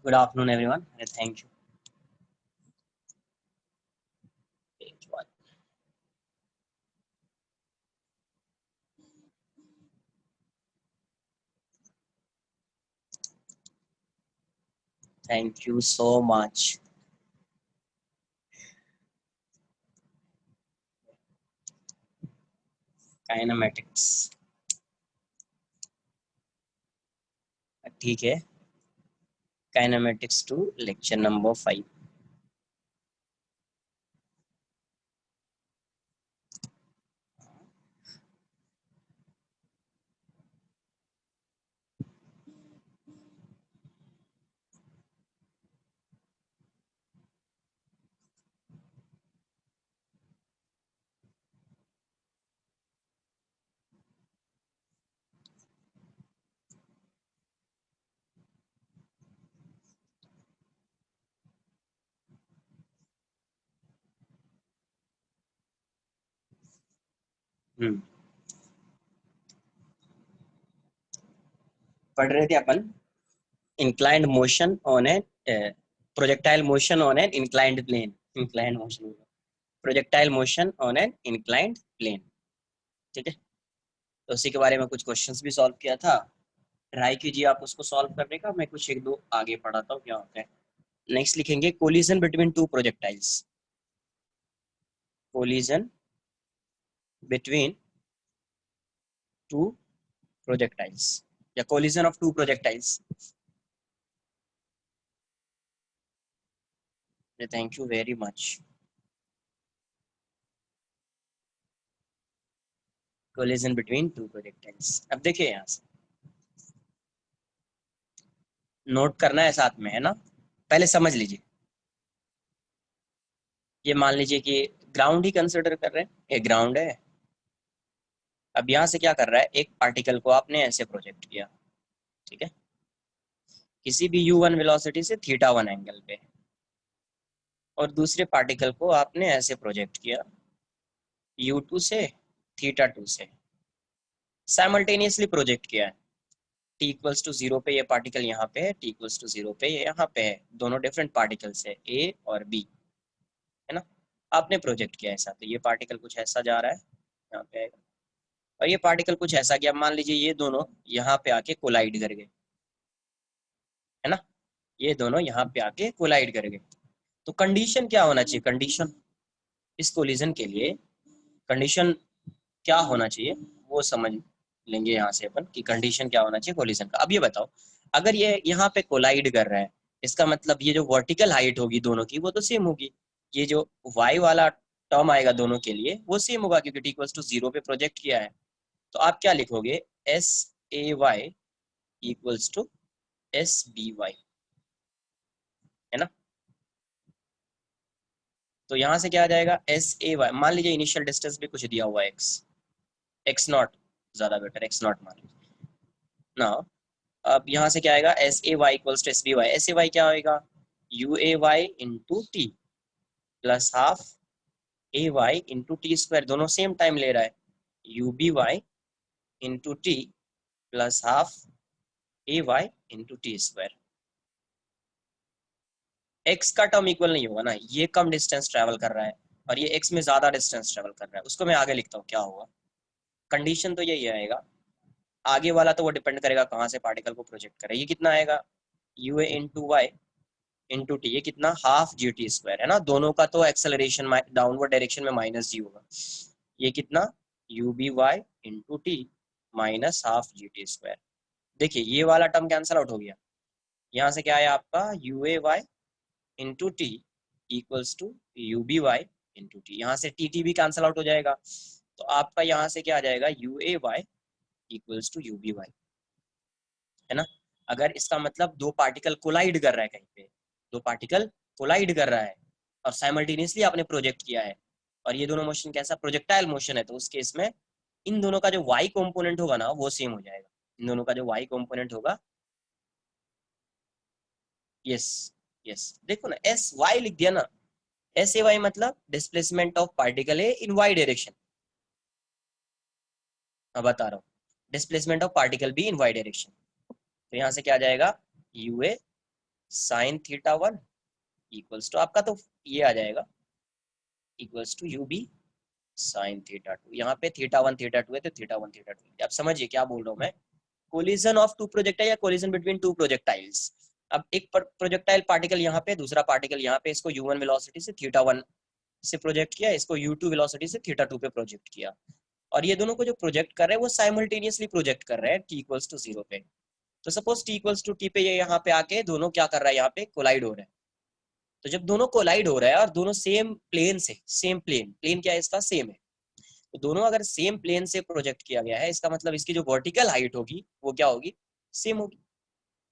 Good afternoon, everyone. And thank you. Page one. Thank you so much. Kinematics. ठीक है. Kinematics to lecture number 5. पढ़ रहे थे अपन inclined motion on a projectile motion on an inclined plane. Inclined motion. Projectile motion on an inclined plane. ठीक है. तो उसी के बारे में कुछ क्वेश्चंस भी सॉल्व किया था. ट्राई कीजिए आप उसको सॉल्व करने का. मैं कुछ एक दो आगे पढ़ाता हूँ क्या होता है. नेक्स्ट लिखेंगे collision between two projectiles. Collision between two projectiles या collision of two projectiles. Thank you very much. Collision between two projectiles. अब देखिए यहाँ से नोट करना है साथ में, है ना. पहले समझ लीजिए. ये मान लीजिए कि ग्राउंड ही कंसिडर कर रहे हैं. ये ग्राउंड है. अब यहाँ से क्या कर रहा है, एक पार्टिकल को आपने ऐसे प्रोजेक्ट किया. ठीक है. किसी भी u1 वेलोसिटी से θ1 एंगल पे, और दूसरे पार्टिकल को आपने ऐसे प्रोजेक्ट किया u2 से θ2 से. साइमल्टेनियसली प्रोजेक्ट किया है. t इक्वल्स टू 0 पे ये पार्टिकल यहाँ पे है, t इक्वल्स टू 0 पे ये यहाँ पे है. दोनों डिफरेंट पार्टिकल्स है, a और b, है ना. आपने प्रोजेक्ट किया ऐसा, तो ये पार्टिकल कुछ ऐसा जा रहा है, यहाँ पे आएगा. और ये पार्टिकल कुछ ऐसा गया. मान लीजिए ये दोनों यहाँ पे आके कोलाइड कर गए, है ना. ये दोनों यहाँ पे आके कोलाइड कर गए. तो कंडीशन क्या होना चाहिए. कंडीशन इस कोलिजन के लिए कंडीशन क्या होना चाहिए वो समझ लेंगे यहाँ से अपन कि कंडीशन क्या होना चाहिए कोलिजन का. अब ये बताओ, अगर ये यहाँ पे कोलाइड कर रहा है, इसका मतलब ये जो वर्टिकल हाइट होगी दोनों की वो तो सेम होगी. ये जो y वाला टर्म आएगा दोनों के लिए वो सेम होगा, क्योंकि t इक्वल्स टू 0 पे प्रोजेक्ट किया है. तो आप क्या लिखोगे, S A Y equals to S B Y, है ना. तो यहाँ से क्या आ जाएगा, एस ए वाई. मान लीजिए इनिशियल डिस्टेंस भी कुछ दिया हुआ है एक्स नॉट, ज्यादा बेटर एक्स नॉट मान लीजिए ना. अब यहाँ से क्या आएगा, S A Y equals to S B Y. S A Y क्या होगा, U A Y into T plus half A Y into T square. दोनों सेम टाइम ले रहा है, U B Y into T plus half A Y into T square. X का term equal नहीं होगा ना, ये कम डिस्टेंस ट्रेवल कर रहा है और ये एक्स में ज्यादा डिस्टेंस ट्रेवल कर रहा है. उसको मैं आगे लिखता हूँ क्या होगा. कंडीशन तो यही आएगा. आगे वाला तो वो डिपेंड करेगा कहाँ से पार्टिकल को प्रोजेक्ट करे. ये कितना आएगा, U A into Y into T. ये कितना, हाफ जी टी स्क्वायर, है ना. दोनों का तो एक्सेलरेशन डाउनवर्ड डायरेक्शन में माइनस जी होगा. ये कितना, U B Y into T minus half G T square. देखिए ये वाला टर्म कैंसल आउट हो गया. यहाँ से क्या आया आपका, U A Y into T equals to U B Y into T. यहाँ से टी टी भी कैंसल आउट हो जाएगा. तो आपका यहाँ से क्या आ जाएगा, U A Y equals to U B Y, है ना. अगर इसका मतलब दो पार्टिकल कोलाइड कर रहा है कहीं पे, दो पार्टिकल कोलाइड कर रहा है और साइमल्टेनियसली आपने प्रोजेक्ट किया है, और ये दोनों मोशन कैसा, प्रोजेक्टाइल मोशन है, तो उस केस में इन दोनों का जो y कंपोनेंट होगा ना वो सेम हो जाएगा. इन दोनों का जो y कंपोनेंट होगा, यस यस, देखो ना एस वाई लिख दिया ना. एस ए वाई मतलब डिस्प्लेसमेंट ऑफ पार्टिकल है इन वाई डायरेक्शन. मैं बता रहा हूँ, डिस्प्लेसमेंट ऑफ पार्टिकल भी इन वाई डायरेक्शन. तो यहाँ से क्या आ जाएगा, U A sine theta one equals to आपका तो ये आ जाएगा equals to U B sine theta two. यहाँ पे थीटा वन थीटा टू है तो थीटा वन थीटा टू। आप समझिए क्या बोल रहा हूँ मैं, कोलिजन ऑफ टू प्रोजेक्टाइल या कोलिजन बिटवीन टू प्रोजेक्टाइल्स। अब एक प्रोजेक्टाइल पार्टिकल यहाँ पे, दूसरा पार्टिकल यहाँ पे, इसको u1 वेलोसिटी से थीटा वन से प्रोजेक्ट किया, इसको u2 वेलोसिटी से थीटा टू पे प्रोजेक्ट किया, और ये दोनों को जो प्रोजेक्ट कर रहे हैं वो साइमल्टेनियसली प्रोजेक्ट कर रहे हैं t इक्वल्स टू जीरो पे। तो suppose t equals to T पे ये यहाँ पे आके दोनों क्या कर रहा है, यहाँ पे कोलाइड हो रहा है। तो जब दोनों कोलाइड हो रहा है और दोनों सेम प्लेन से, सेम प्लेन, प्लेन क्या है इसका, सेम है, तो दोनों अगर सेम प्लेन से प्रोजेक्ट किया गया है, इसका मतलब इसकी जो वर्टिकल हाइट होगी वो क्या होगी, सेम होगी।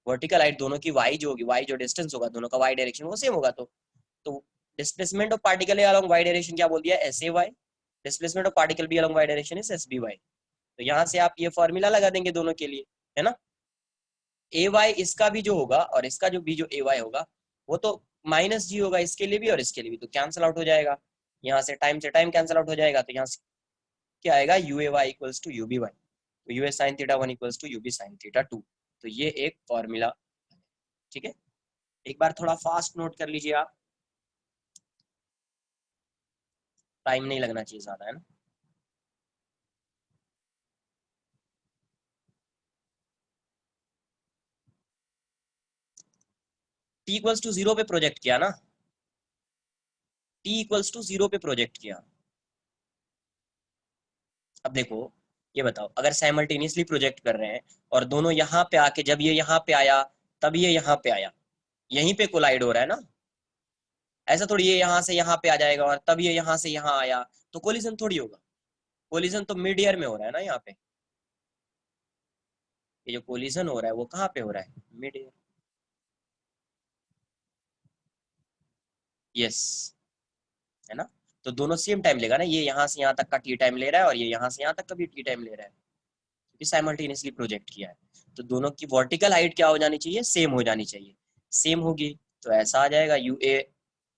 वर्टिकल हाइट दोनों की y जो होगी, y जो डिस्टेंस होगा दोनों का y डायरेक्शन वो सेम होगा। तो displacement of particle along y direction क्या बोल दिया, S A Y. Displacement of particle B along y direction is S B Y. तो यहाँ से आप ये फॉर्मूला लगा देंगे दोनों के लिए, है ना। ए वाई इसका भी जो होगा और इसका जो भी जो ए वाई होगा वो तो माइनस जी होगा इसके लिए भी और इसके लिए भी, तो कैंसिल आउट हो जाएगा। यहाँ से टाइम कैंसिल आउट हो जाएगा, तो यहाँ से क्या आएगा, U A Y equals to U B Y. तो U A sine theta one equals to U B sine theta two. तो ये एक फॉर्मूला, ठीक है। एक बार थोड़ा फास्ट नोट कर लीजिए आप, टाइम नहीं लगना चाहिए ज्यादा, है ना। टी इक्वल्स टू जीरो पे प्रोजेक्ट किया ना, टी इक्वल्स टू जीरो पे प्रोजेक्ट किया। अब देखो, ये बताओ अगर साइमल्टेनियसली प्रोजेक्ट कर रहे हैं और दोनों यहाँ पे आके, जब ये यहाँ पे आया तब ये यहाँ पे आया, यहीं पे कोलाइड हो रहा है ना। ऐसा थोड़ी ये यहाँ से यहाँ पे आ जाएगा और तब ये यहाँ से यहाँ आया, तो कोलिजन थोड़ी होगा। कोलिजन तो मिड ईयर में हो रहा है ना यहाँ पे। ये जो कोलिजन हो रहा है वो कहाँ पे हो रहा है, मिड ईयर। यस, है ना। तो दोनों सेम टाइम लेगा ना, ये यहाँ से यहाँ तक का टी टाइम ले रहा है और ये यहाँ से यहाँ तक का भी टी टाइम ले रहा है, क्योंकि साइमल्टेनियसली प्रोजेक्ट किया है। तो दोनों की वर्टिकल हाइट क्या हो जानी चाहिए, सेम हो जानी चाहिए। सेम होगी तो ऐसा आ जाएगा U A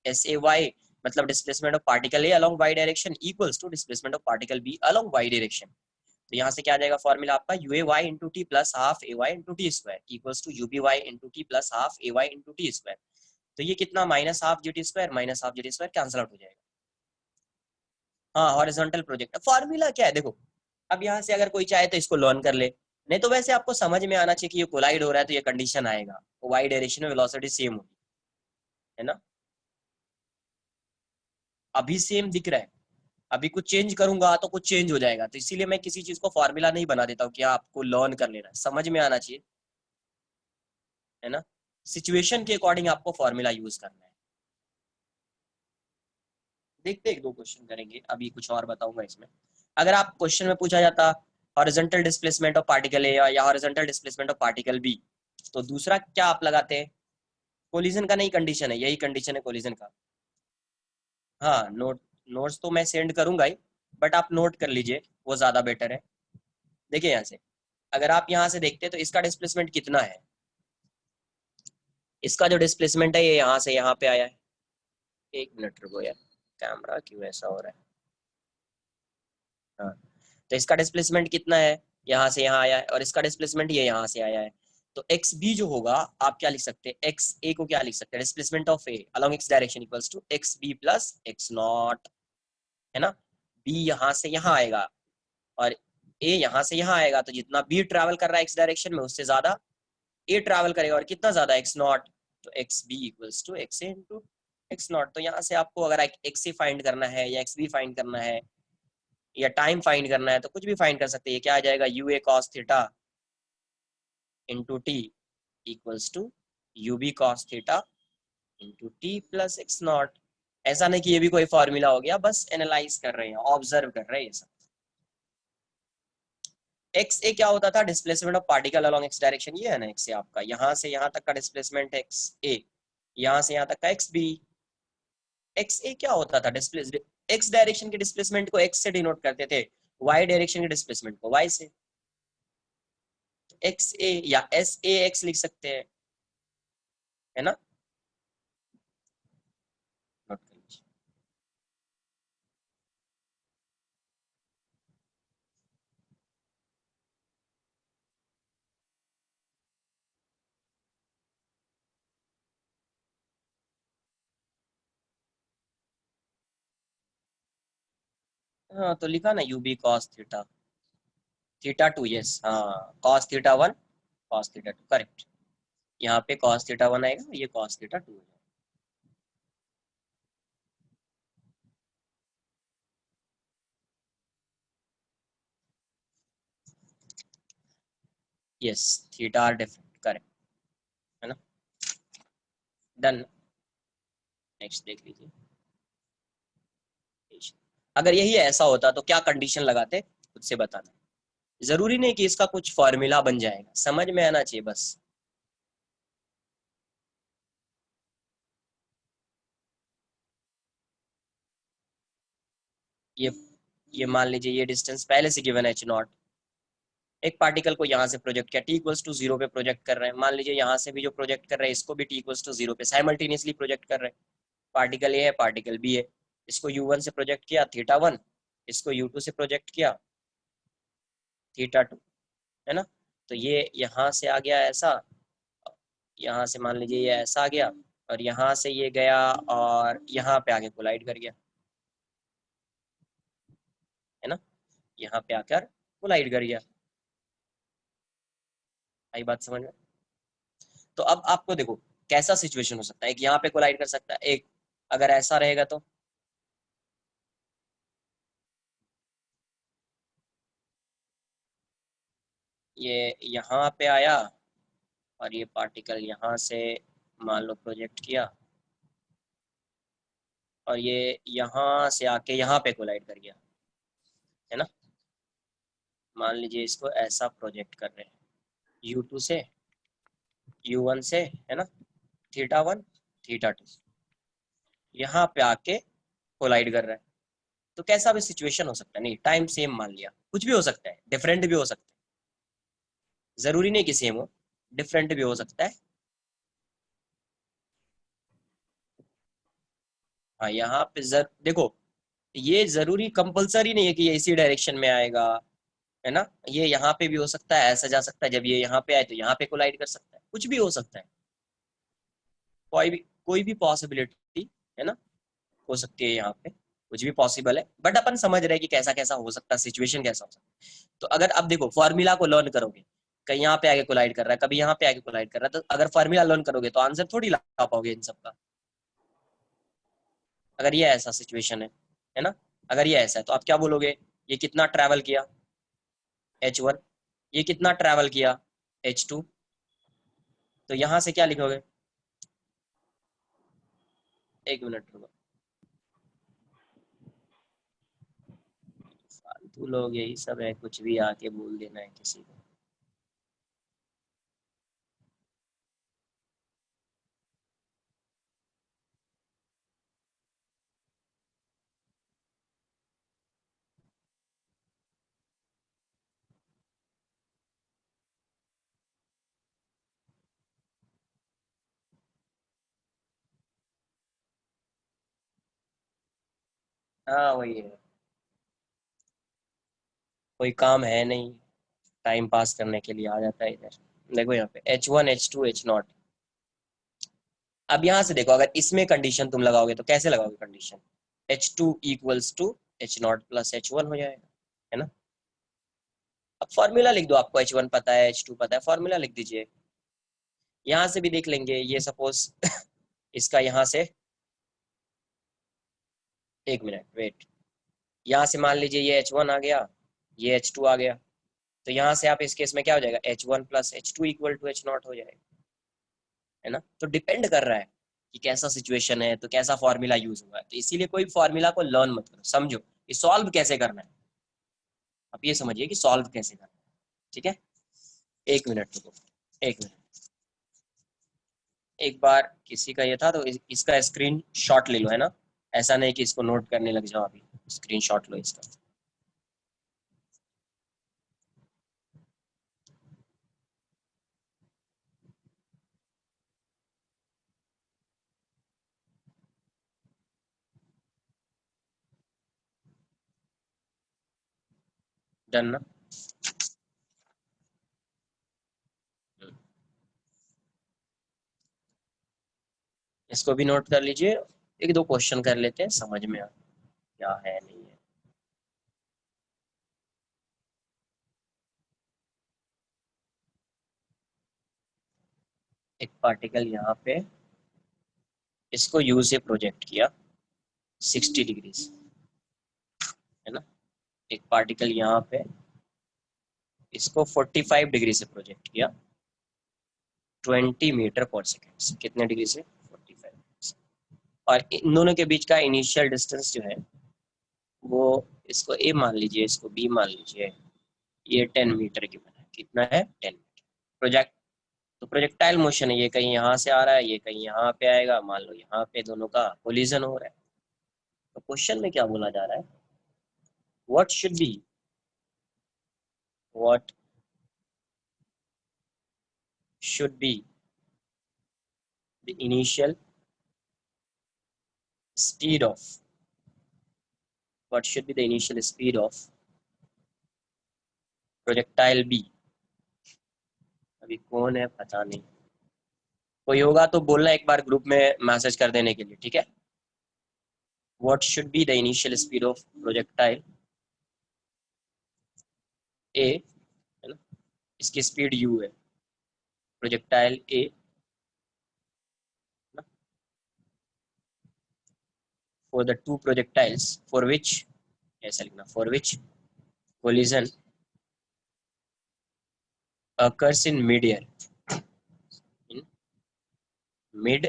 S A Y, मतलब displacement of particle A along Y direction equals to displacement of particle B along Y direction. तो यहाँ से क्या आ जाएगा फॉर्मूला आपका, U A Y into T plus half A Y into T square equals to U B Y into T plus half A Y into T square. तो ये कितना, minus half G T square minus half G T square cancel out हो जाएगा। हाँ, horizontal project formula क्या है देखो। अब यहाँ से अगर कोई चाहे तो इसको लर्न कर ले, नहीं तो वैसे आपको समझ में आना चाहिए कि ये कोलाइड हो रहा है तो ये कंडीशन आएगा, वाई डायरेक्शन में वेलोसिटी सेम होगी, है ना। अभी सेम दिख रहा है, अभी कुछ चेंज करूंगा तो कुछ चेंज हो जाएगा, तो इसीलिए मैं किसी चीज को फॉर्मूला नहीं बना देता हूँ कि आपको लर्न कर लेना है, समझ में आना चाहिए, है ना। सिचुएशन के अकॉर्डिंग आपको फॉर्मूला यूज करना है। देखते एक दो क्वेश्चन करेंगे, अभी कुछ और बताऊंगा इसमें। अगर आप क्वेश्चन में पूछा जाता horizontal displacement of particle A या horizontal displacement of particle B, तो दूसरा क्या आप लगाते हैं, कोलिजन का नहीं कंडीशन है, यही कंडीशन है कोलिजन का। हाँ, नोट्स तो मैं सेंड करूंगा ही, बट आप नोट कर लीजिए, वो ज्यादा बेटर है। देखिए यहाँ से, अगर आप यहाँ से देखते हैं तो इसका डिस्प्लेसमेंट कितना है, इसका जो डिस्प्लेसमेंट है ये यहाँ से यहाँ पे आया है। एक मिनट रुको यार, कैमरा क्यों ऐसा हो रहा है। हाँ, तो इसका डिस्प्लेसमेंट कितना है, यहाँ से यहाँ आया है, और इसका डिस्प्लेसमेंट ये यहाँ से आया है। तो एक्स बी जो होगा, आप क्या लिख सकते हैं, एक्स ए को क्या लिख सकते हैं, displacement of A along X direction equals to X B plus X not, है ना। बी यहाँ से यहाँ आएगा और ए यहाँ से यहाँ आएगा, तो जितना बी ट्रैवल कर रहा है एक्स डायरेक्शन में उससे ज्यादा ए ट्रैवल करेगा, और कितना ज्यादा, एक्स नॉट। तो X B equals to X A into X not. तो यहाँ से आपको अगर एक्स ए फाइंड करना है या एक्स बी फाइंड करना है या टाइम फाइंड करना है तो कुछ भी फाइंड कर सकते हैं। क्या आ जाएगा, U A cos theta into T equals to U B cos theta into T plus X not. ऐसा नहीं कि ये भी कोई फॉर्मूला हो गया, बस एनालाइज कर रहे हैं, ऑब्जर्व कर रहे हैं ये सब। एक्स ए क्या होता था, displacement of particle along X direction, ये है ना एक्स ए आपका, यहाँ से यहाँ तक का डिस्प्लेसमेंट एक्स ए, यहाँ से यहाँ तक का एक्स बी। एक्स ए क्या होता था, डिस्प्लेस एक्स डायरेक्शन के डिस्प्लेसमेंट को एक्स से डिनोट करते थे, वाई डायरेक्शन के डिस्प्लेसमेंट को वाई से। एक्स ए या एस ए एक्स लिख सकते हैं, है ना। नोट कर लीजिए। हाँ तो लिखा ना U B cos theta, theta two, yes हाँ, cos theta one cos theta two, correct. यहाँ पे कॉस थीटा वन आएगा, ये कॉस थीटा टू है। Yes, theta are different, correct, है ना। डन। नेक्स्ट देख लीजिए। अगर यही ऐसा होता तो क्या कंडीशन लगाते, खुद से बताना। जरूरी नहीं कि इसका कुछ फॉर्मूला बन जाएगा, समझ में आना चाहिए बस। ये ये मान लीजिए ये डिस्टेंस पहले से गिवन है एच नॉट। एक पार्टिकल को यहाँ से प्रोजेक्ट किया, टी इक्वल्स टू जीरो पे प्रोजेक्ट कर रहे हैं, मान लीजिए यहाँ से भी जो प्रोजेक्ट कर रहे हैं इसको भी टी इक्वल्स टू जीरो पे साइमल्टेनियसली प्रोजेक्ट कर रहे हैं। पार्टिकल ए है, पार्टिकल बी है। इसको यू वन से प्रोजेक्ट किया थीटा वन, इसको यू टू से प्रोजेक्ट किया थीटा टू, है ना। तो ये यहाँ से आ गया ऐसा, यहाँ से मान लीजिए ये ऐसा आ गया, और यहाँ से ये गया और यहाँ पे आके कोलाइड कर गया, है ना। यहाँ पे आकर कोलाइड कर गया। आई बात समझ में। तो अब आपको देखो कैसा सिचुएशन हो सकता है, एक यहाँ पे कोलाइड कर सकता है, एक अगर ऐसा रहेगा तो ये यहाँ पे आया और ये पार्टिकल यहाँ से मान लो प्रोजेक्ट किया, और ये यहाँ से आके यहाँ पे कोलाइड कर गया, है ना। मान लीजिए इसको ऐसा प्रोजेक्ट कर रहे हैं यू टू से यू वन से, है ना, थीटा वन थीटा टू, यहाँ पे आके कोलाइड कर रहा है। तो कैसा भी सिचुएशन हो सकता है, नहीं टाइम सेम मान लिया, कुछ भी हो सकता है, डिफरेंट भी हो सकता है, जरूरी नहीं कि सेम हो, डिफरेंट भी हो सकता है। हाँ यहाँ पे देखो, ये जरूरी कंपलसरी नहीं है कि ये इसी डायरेक्शन में आएगा, है ना। ये यहाँ पे भी हो सकता है, ऐसा जा सकता है, जब ये यहाँ पे आए तो यहाँ पे कोलाइड कर सकता है, कुछ भी हो सकता है। कोई भी पॉसिबिलिटी, है ना, हो सकती है यहाँ पे, कुछ भी पॉसिबल है, बट अपन समझ रहे हैं कि कैसा कैसा हो सकता है, सिचुएशन कैसा हो सकता है। तो अगर अब देखो फॉर्मूला को लर्न करोगे, कहीं यहाँ पे आगे कोलाइड कर रहा है, कभी यहाँ पे आगे कोलाइड कर रहा है, तो अगर फॉर्मूला लर्न करोगे तो आंसर थोड़ी ला पाओगे इन सबका। अगर ये ऐसा सिचुएशन है ना, अगर ये ऐसा है तो आप क्या बोलोगे, ये कितना ट्रैवल किया एच वन, ये कितना ट्रैवल किया एच टू, तो यहाँ से क्या लिखोगे, एक मिनट रुको, फालतू लोग यही सब है, कुछ भी आके बोल देना है किसी को। हाँ वही है, कोई काम है नहीं, टाइम पास करने के लिए आ जाता है इधर। देखो यहाँ पे H one H two H not, अब यहाँ से देखो अगर इसमें कंडीशन तुम लगाओगे तो कैसे लगाओगे condition, H two equals to H not plus H one हो जाएगा, है ना। अब फॉर्मूला लिख दो, आपको एच वन पता है एच टू पता है, फॉर्मूला लिख दीजिए। यहाँ से भी देख लेंगे, ये सपोज इसका यहाँ से, एक मिनट वेट, यहाँ से मान लीजिए ये एच वन आ गया, ये एच टू आ गया, तो यहाँ से आप इस केस में क्या हो जाएगा, H one plus H two equal to H not हो जाएगा, है ना। तो डिपेंड कर रहा है कि कैसा सिचुएशन है तो कैसा फॉर्मूला यूज हुआ है, तो इसीलिए कोई फॉर्मूला को लर्न मत करो, समझो कि सॉल्व कैसे करना है। आप ये समझिए कि सॉल्व कैसे करना है, ठीक है। एक मिनट रुको, एक मिनट, एक बार किसी का ये था तो इसका स्क्रीन शॉट ले लो, है ना, ऐसा नहीं कि इसको नोट करने लग जाओ, अभी स्क्रीन शॉट लो इसका। डन ना। इसको भी नोट कर लीजिए, एक दो क्वेश्चन कर लेते हैं, समझ में आ क्या है नहीं है। एक पार्टिकल यहाँ पे, इसको यू से प्रोजेक्ट किया 60 डिग्री से, है ना। एक पार्टिकल यहाँ पे, इसको 45 डिग्री से प्रोजेक्ट किया 20 मीटर पर सेकेंड से। कितने डिग्री से? 45 से। और इन दोनों के बीच का इनिशियल डिस्टेंस जो है वो, इसको ए मान लीजिए, इसको बी मान लीजिए, ये 10 मीटर की बना है। कितना है? 10 मीटर। प्रोजेक्ट तो प्रोजेक्टाइल मोशन है, ये कहीं यहाँ से आ रहा है, ये कहीं यहाँ पे आएगा, मान लो यहाँ पे दोनों का कोलिजन हो रहा है। तो क्वेश्चन में क्या बोला जा रहा है? What should be, what should be the initial speed of, what should be the initial speed of projectile B. अभी कौन है पता नहीं, कोई होगा तो बोलना एक बार ग्रुप में मैसेज कर देने के लिए, ठीक है। What should be the initial speed of projectile A, है ना, इसकी स्पीड यू है, projectile A, for the two projectiles for which, ऐसा लिखना, for which collision occurs in mid-air, in mid।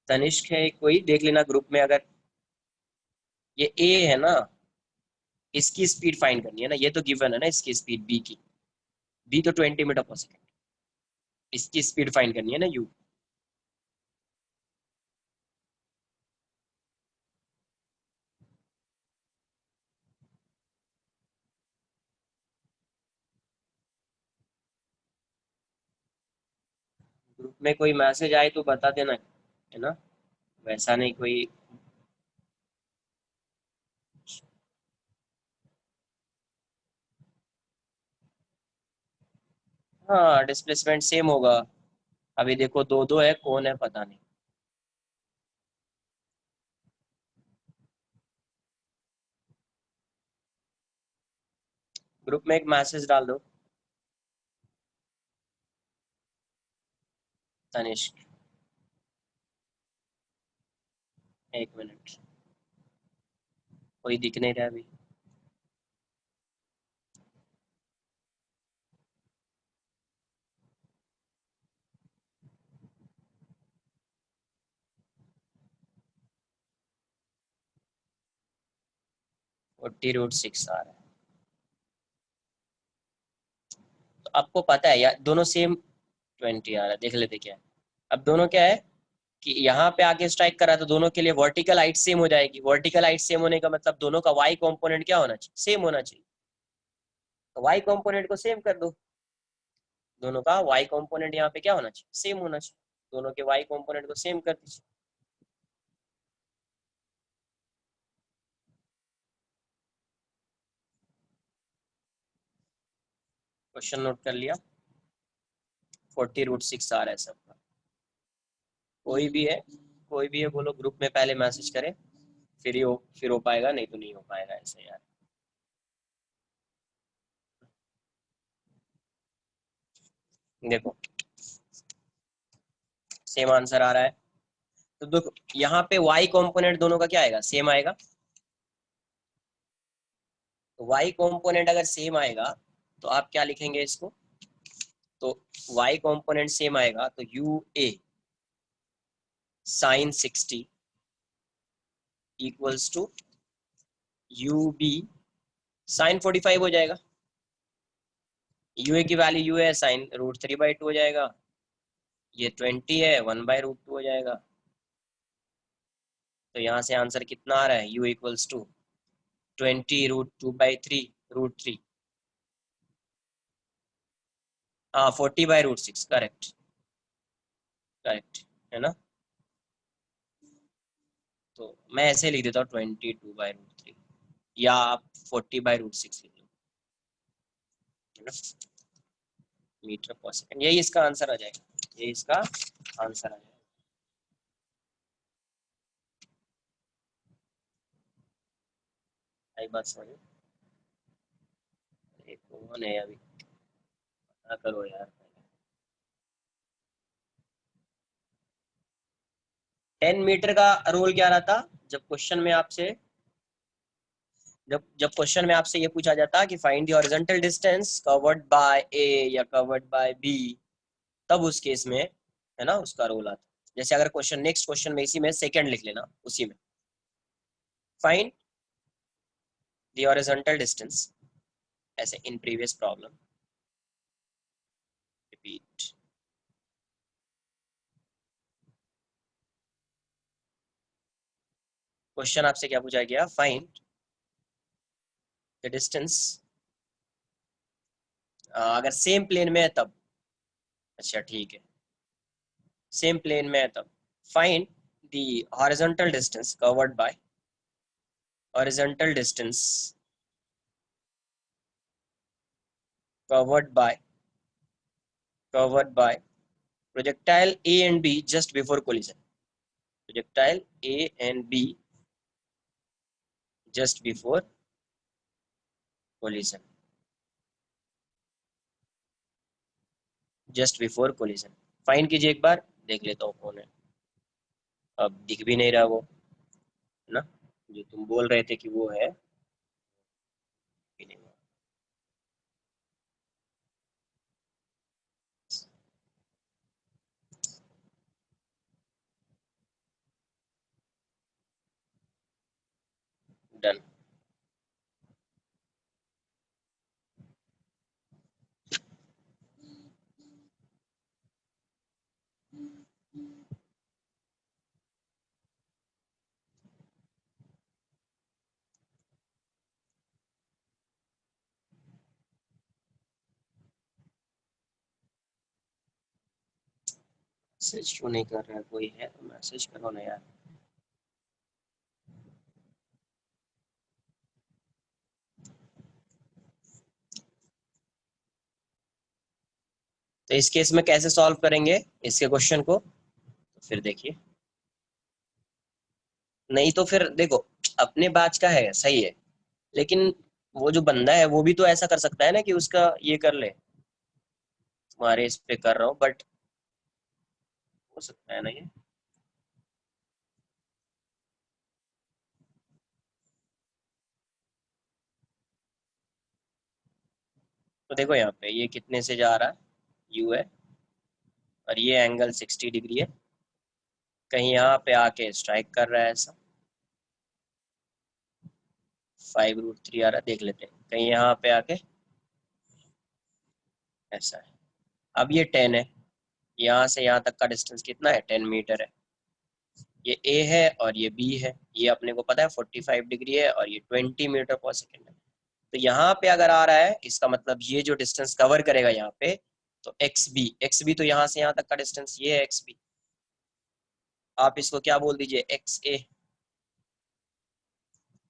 Tanishq है कोई, देख लेना ग्रुप में, अगर ये ए है ना, इसकी स्पीड फाइंड करनी है ना, ये तो गिवन है ना, इसकी स्पीड बी की, बी तो 20 मीटर पर सेकेंड, इसकी स्पीड फाइंड करनी है ना यू। ग्रुप में कोई मैसेज आए तो बता देना, है ना, वैसा नहीं कोई। हाँ, डिस्प्लेसमेंट सेम होगा। अभी देखो दो दो है, कौन है पता नहीं। ग्रुप में एक मैसेज डाल दो, तनिष्क। एक मिनट, कोई दिख नहीं रहा अभी। 40√6 आ रहा है। तो आपको पता है यार, दोनों सेम 20 आ रहा है, देख लेते क्या है। अब दोनों क्या है कि यहाँ पे आके स्ट्राइक करा तो दोनों के लिए वर्टिकल हाइट सेम हो जाएगी। वर्टिकल हाइट सेम होने का मतलब दोनों का वाई कंपोनेंट क्या होना चाहिए? सेम होना चाहिए। तो वाई कंपोनेंट को सेम कर दो, दोनों का वाई कंपोनेंट यहाँ पे क्या होना चाहिए? सेम होना चाहिए। दोनों के वाई कंपोनेंट को सेम कर दीजिए। क्वेश्चन नोट कर लिया। 40√6 आ रहा है सबका। कोई भी है, कोई भी है बोलो, ग्रुप में पहले मैसेज करे, फिर हो पाएगा, नहीं तो नहीं हो पाएगा ऐसे यार। देखो सेम आंसर आ रहा है, तो देखो यहाँ पे वाई कंपोनेंट दोनों का क्या आएगा? सेम आएगा। तो वाई कंपोनेंट अगर सेम आएगा तो आप क्या लिखेंगे इसको? तो y कंपोनेंट सेम आएगा तो U A sine 60 equals to U B sine 45 हो जाएगा। यू ए की वैल्यू यू है, साइन √3/2 हो जाएगा। ये 20 है, 1/√2 हो जाएगा। तो यहाँ से आंसर कितना आ रहा है? u equals to 20√2/3 √3। हाँ, 40/√6, करेक्ट, करेक्ट, है ना। तो मैं ऐसे लिख देता हूँ 22/√3, या आप 40/√6 लिख लो, है ना, मीटर पर सेकंड। यही इसका आंसर आ जाएगा, यही इसका आंसर आ जाएगा। एक बात समझो, एक कौन है अभी, क्या करो यार। 10 मीटर का रोल क्या रहता जब क्वेश्चन में आपसे, जब जब क्वेश्चन में आपसे ये पूछा जाता कि find the horizontal distance covered by A या कवर्ड बाय बी, तब उस केस में है ना उसका रोल आता। जैसे अगर क्वेश्चन नेक्स्ट क्वेश्चन में इसी में सेकंड लिख लेना, उसी में फाइंड द हॉरिजॉन्टल डिस्टेंस, ऐसे in previous problem repeat. Question आपसे क्या पूछा गया, फाइंड द डिस्टेंस, अगर सेम प्लेन में है तब, अच्छा ठीक है, सेम प्लेन में है तब find the horizontal distance covered bye, horizontal distance covered by covered by projectile A and B just before collision, projectile A and B just before collision, just before collision। Fine कीजिए एक बार, देख लेता हूँ कौन है। अब दिख भी नहीं रहा वो, है ना, जो तुम बोल रहे थे कि वो है, डन। मैसेज क्यों नहीं कर रहा है, कोई है तो मैसेज करो ना यार। तो इस केस में कैसे सॉल्व करेंगे इसके क्वेश्चन को, तो फिर देखिए, नहीं तो फिर देखो, अपने बैच का है सही है, लेकिन वो जो बंदा है वो भी तो ऐसा कर सकता है ना कि उसका ये कर ले, तुम्हारे इस पे कर रहा हूँ बट हो सकता है ना ये। तो देखो यहाँ पे ये कितने से जा रहा है, यू है, और ये एंगल 60 डिग्री है, कहीं यहाँ पे आके स्ट्राइक कर रहा है ऐसा, 5√3 आ रहा है, देख लेते हैं, कहीं यहाँ पे आके ऐसा है। अब ये 10 है, यहाँ से यहाँ तक का डिस्टेंस कितना है, 10 मीटर है। ये ए है और ये बी है, ये अपने को पता है 45 डिग्री है, और ये 20 मीटर पर सेकेंड है। तो यहाँ पे अगर आ रहा है, इसका मतलब ये जो डिस्टेंस कवर करेगा यहाँ पे, तो एक्स बी तो यहाँ से यहाँ तक का डिस्टेंस ये है एक्स बी, आप इसको क्या बोल दीजिए, एक्स ए।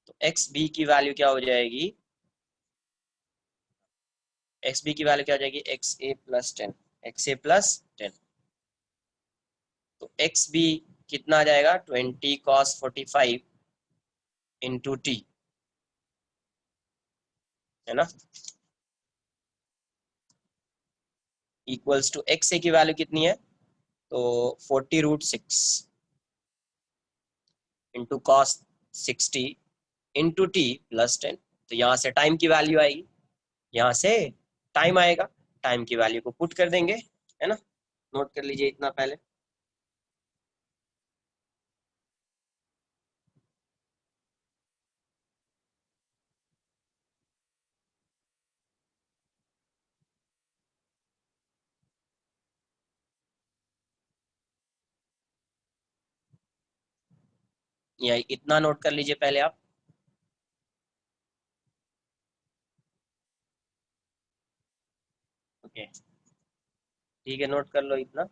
तो एक्स बी की वैल्यू क्या हो जाएगी, एक्स बी की वैल्यू क्या हो जाएगी, x A plus 10, x A plus 10। तो एक्स बी कितना आ जाएगा, 20 cos 45 इंटू टी, है ना, इक्वल्स टू एक्स ए की वैल्यू कितनी है, तो 40√6 into cos 60 into T plus 10। तो यहाँ से टाइम की वैल्यू आएगी, यहाँ से टाइम आएगा, टाइम की वैल्यू को पुट कर देंगे, है ना, नोट कर लीजिए इतना पहले। या इतना नोट कर लीजिए पहले आप। ओके ठीक है, नोट कर लो इतना,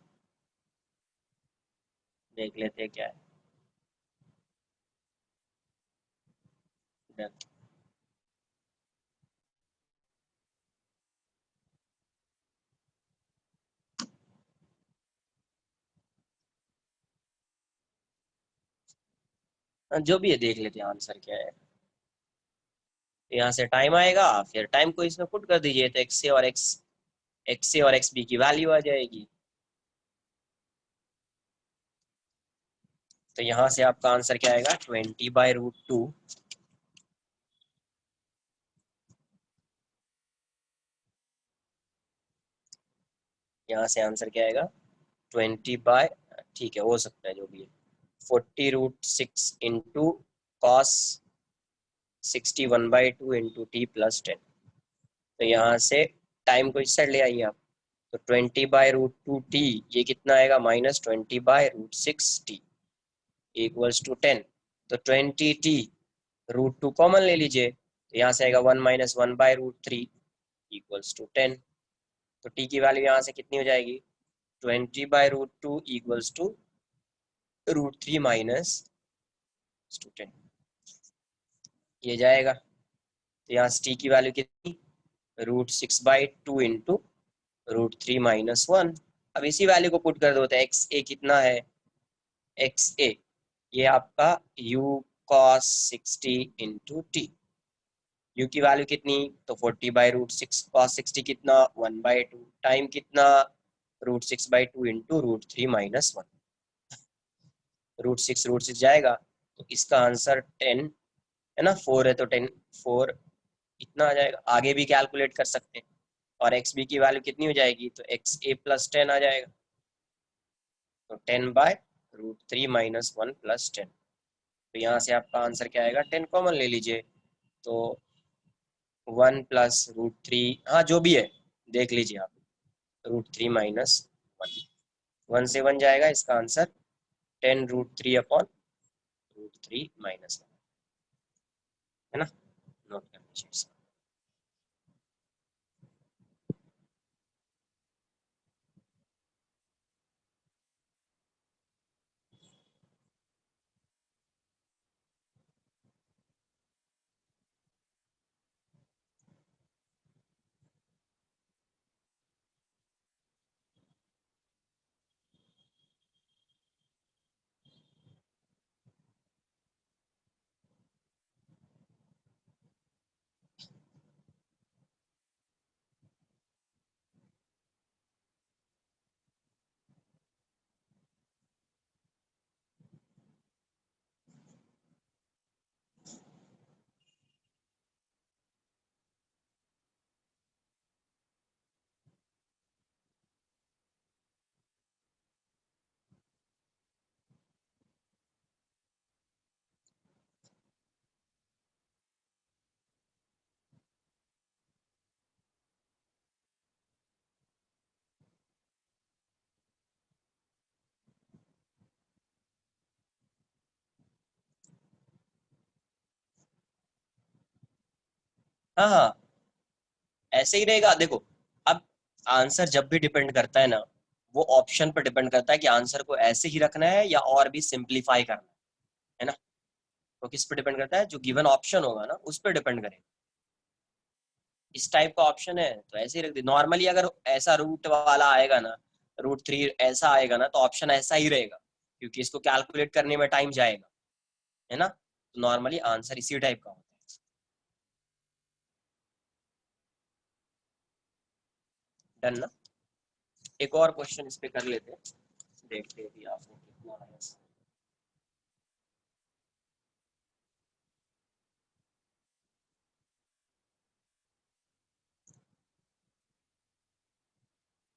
देख लेते हैं क्या है। Done। जो भी है देख लेते हैं आंसर क्या है। यहाँ से टाइम आएगा, फिर टाइम को इसमें पुट कर दीजिए, तो एक्स से और एक्स एक्स ए और एक्स बी की वैल्यू आ जाएगी। तो यहाँ से आपका आंसर क्या आएगा, 20/√2। यहाँ से आंसर क्या आएगा, 20 बाय, ठीक है हो सकता है जो भी है, 40√6 into cos 61/2 into T plus 10। तो यहाँ से टाइम को इस साइड ले आइए आप, तो 20/√2t, ये कितना आएगा, -20/√6t इक्वल्स टू 10। तो 20t √2 कॉमन ले लीजिए, तो यहाँ से आएगा 1 - 1/√3 इक्वल्स टू 10। तो t की वैल्यू यहाँ से कितनी हो जाएगी, 20/√2 इक्वल्स टू √3 माइनस 10, ये जाएगा। तो यहाँ से t की वैल्यू कितनी, √6/2 इंटू √3 माइनस 1। अब इसी वैल्यू को पुट कर दो, तो एक्स ए कितना है, एक्स ए ये आपका u cos 60 into T, u की वैल्यू कितनी, तो 40/√6, cos 60 कितना 1/2, टाइम कितना √6/2 इंटू √3 माइनस 1, √6 जाएगा, तो इसका आंसर 10 है ना, 4 है तो 10 4 इतना आ जाएगा। आगे भी कैलकुलेट कर सकते हैं, और एक्स बी की वैल्यू कितनी हो जाएगी, तो एक्स ए प्लस 10 आ जाएगा, तो 10/√3 माइनस 1 प्लस 10। तो यहाँ से आपका आंसर क्या आएगा, 10 कॉमन ले लीजिए, तो 1 प्लस √3, हाँ जो भी है देख लीजिए आप, √3 माइनस 1, 1 से 1 जाएगा, इसका आंसर 10√3 अपॉन √3 माइनस 1, है ना, नोट कर लीजिए। हाँ हाँ, ऐसे ही रहेगा देखो। अब आंसर जब भी डिपेंड करता है ना, वो ऑप्शन पर डिपेंड करता है कि आंसर को ऐसे ही रखना है या और भी सिंप्लीफाई करना है ना। तो किस पे डिपेंड करता है, जो गिवन ऑप्शन होगा ना उस पर डिपेंड करेगा। इस टाइप का ऑप्शन है तो ऐसे ही रख दे। नॉर्मली अगर ऐसा रूट वाला आएगा ना, √3 ऐसा आएगा ना, तो ऑप्शन ऐसा ही रहेगा, क्योंकि इसको कैलकुलेट करने में टाइम जाएगा, है ना। तो नॉर्मली आंसर इसी टाइप का होता है। डन ना। एक और क्वेश्चन इस पे कर लेते हैं, देखते हैं कि आपको कितना है।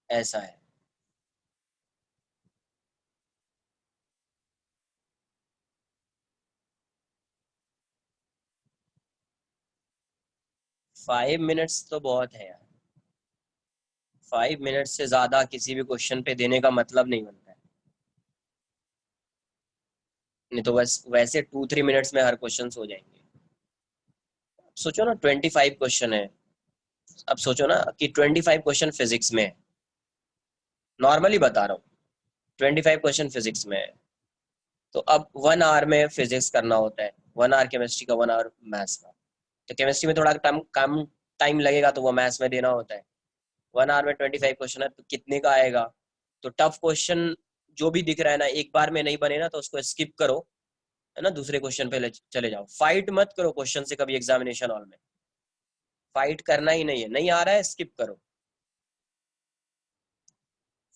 ऐसा है, 5 मिनट्स तो बहुत है यार, 5 मिनट्स से ज्यादा किसी भी क्वेश्चन पे देने का मतलब नहीं बनता है। नहीं तो बस वैसे 2-3 मिनट्स में हर क्वेश्चन हो जाएंगे। सोचो ना 25 क्वेश्चन है, अब सोचो ना कि 25 क्वेश्चन फिजिक्स में है, नॉर्मली बता रहा हूँ, 25 क्वेश्चन फिजिक्स में है। तो अब 1 आवर में फिजिक्स करना होता है, 1 आवर केमिस्ट्री का, 1 आवर मैथ्स का। तो केमिस्ट्री में थोड़ा कम कम टाइम लगेगा, तो वो मैथ्स में देना होता है। 1 आवर में 25 क्वेश्चन है, तो कितने का आएगा। तो टफ क्वेश्चन जो भी दिख रहा है ना, एक बार में नहीं बने ना, तो उसको स्किप करो, है ना, दूसरे क्वेश्चन पे चले जाओ। फाइट मत करो क्वेश्चन से कभी एग्जामिनेशन हॉल में, फाइट करना ही नहीं है, नहीं आ रहा है स्किप करो।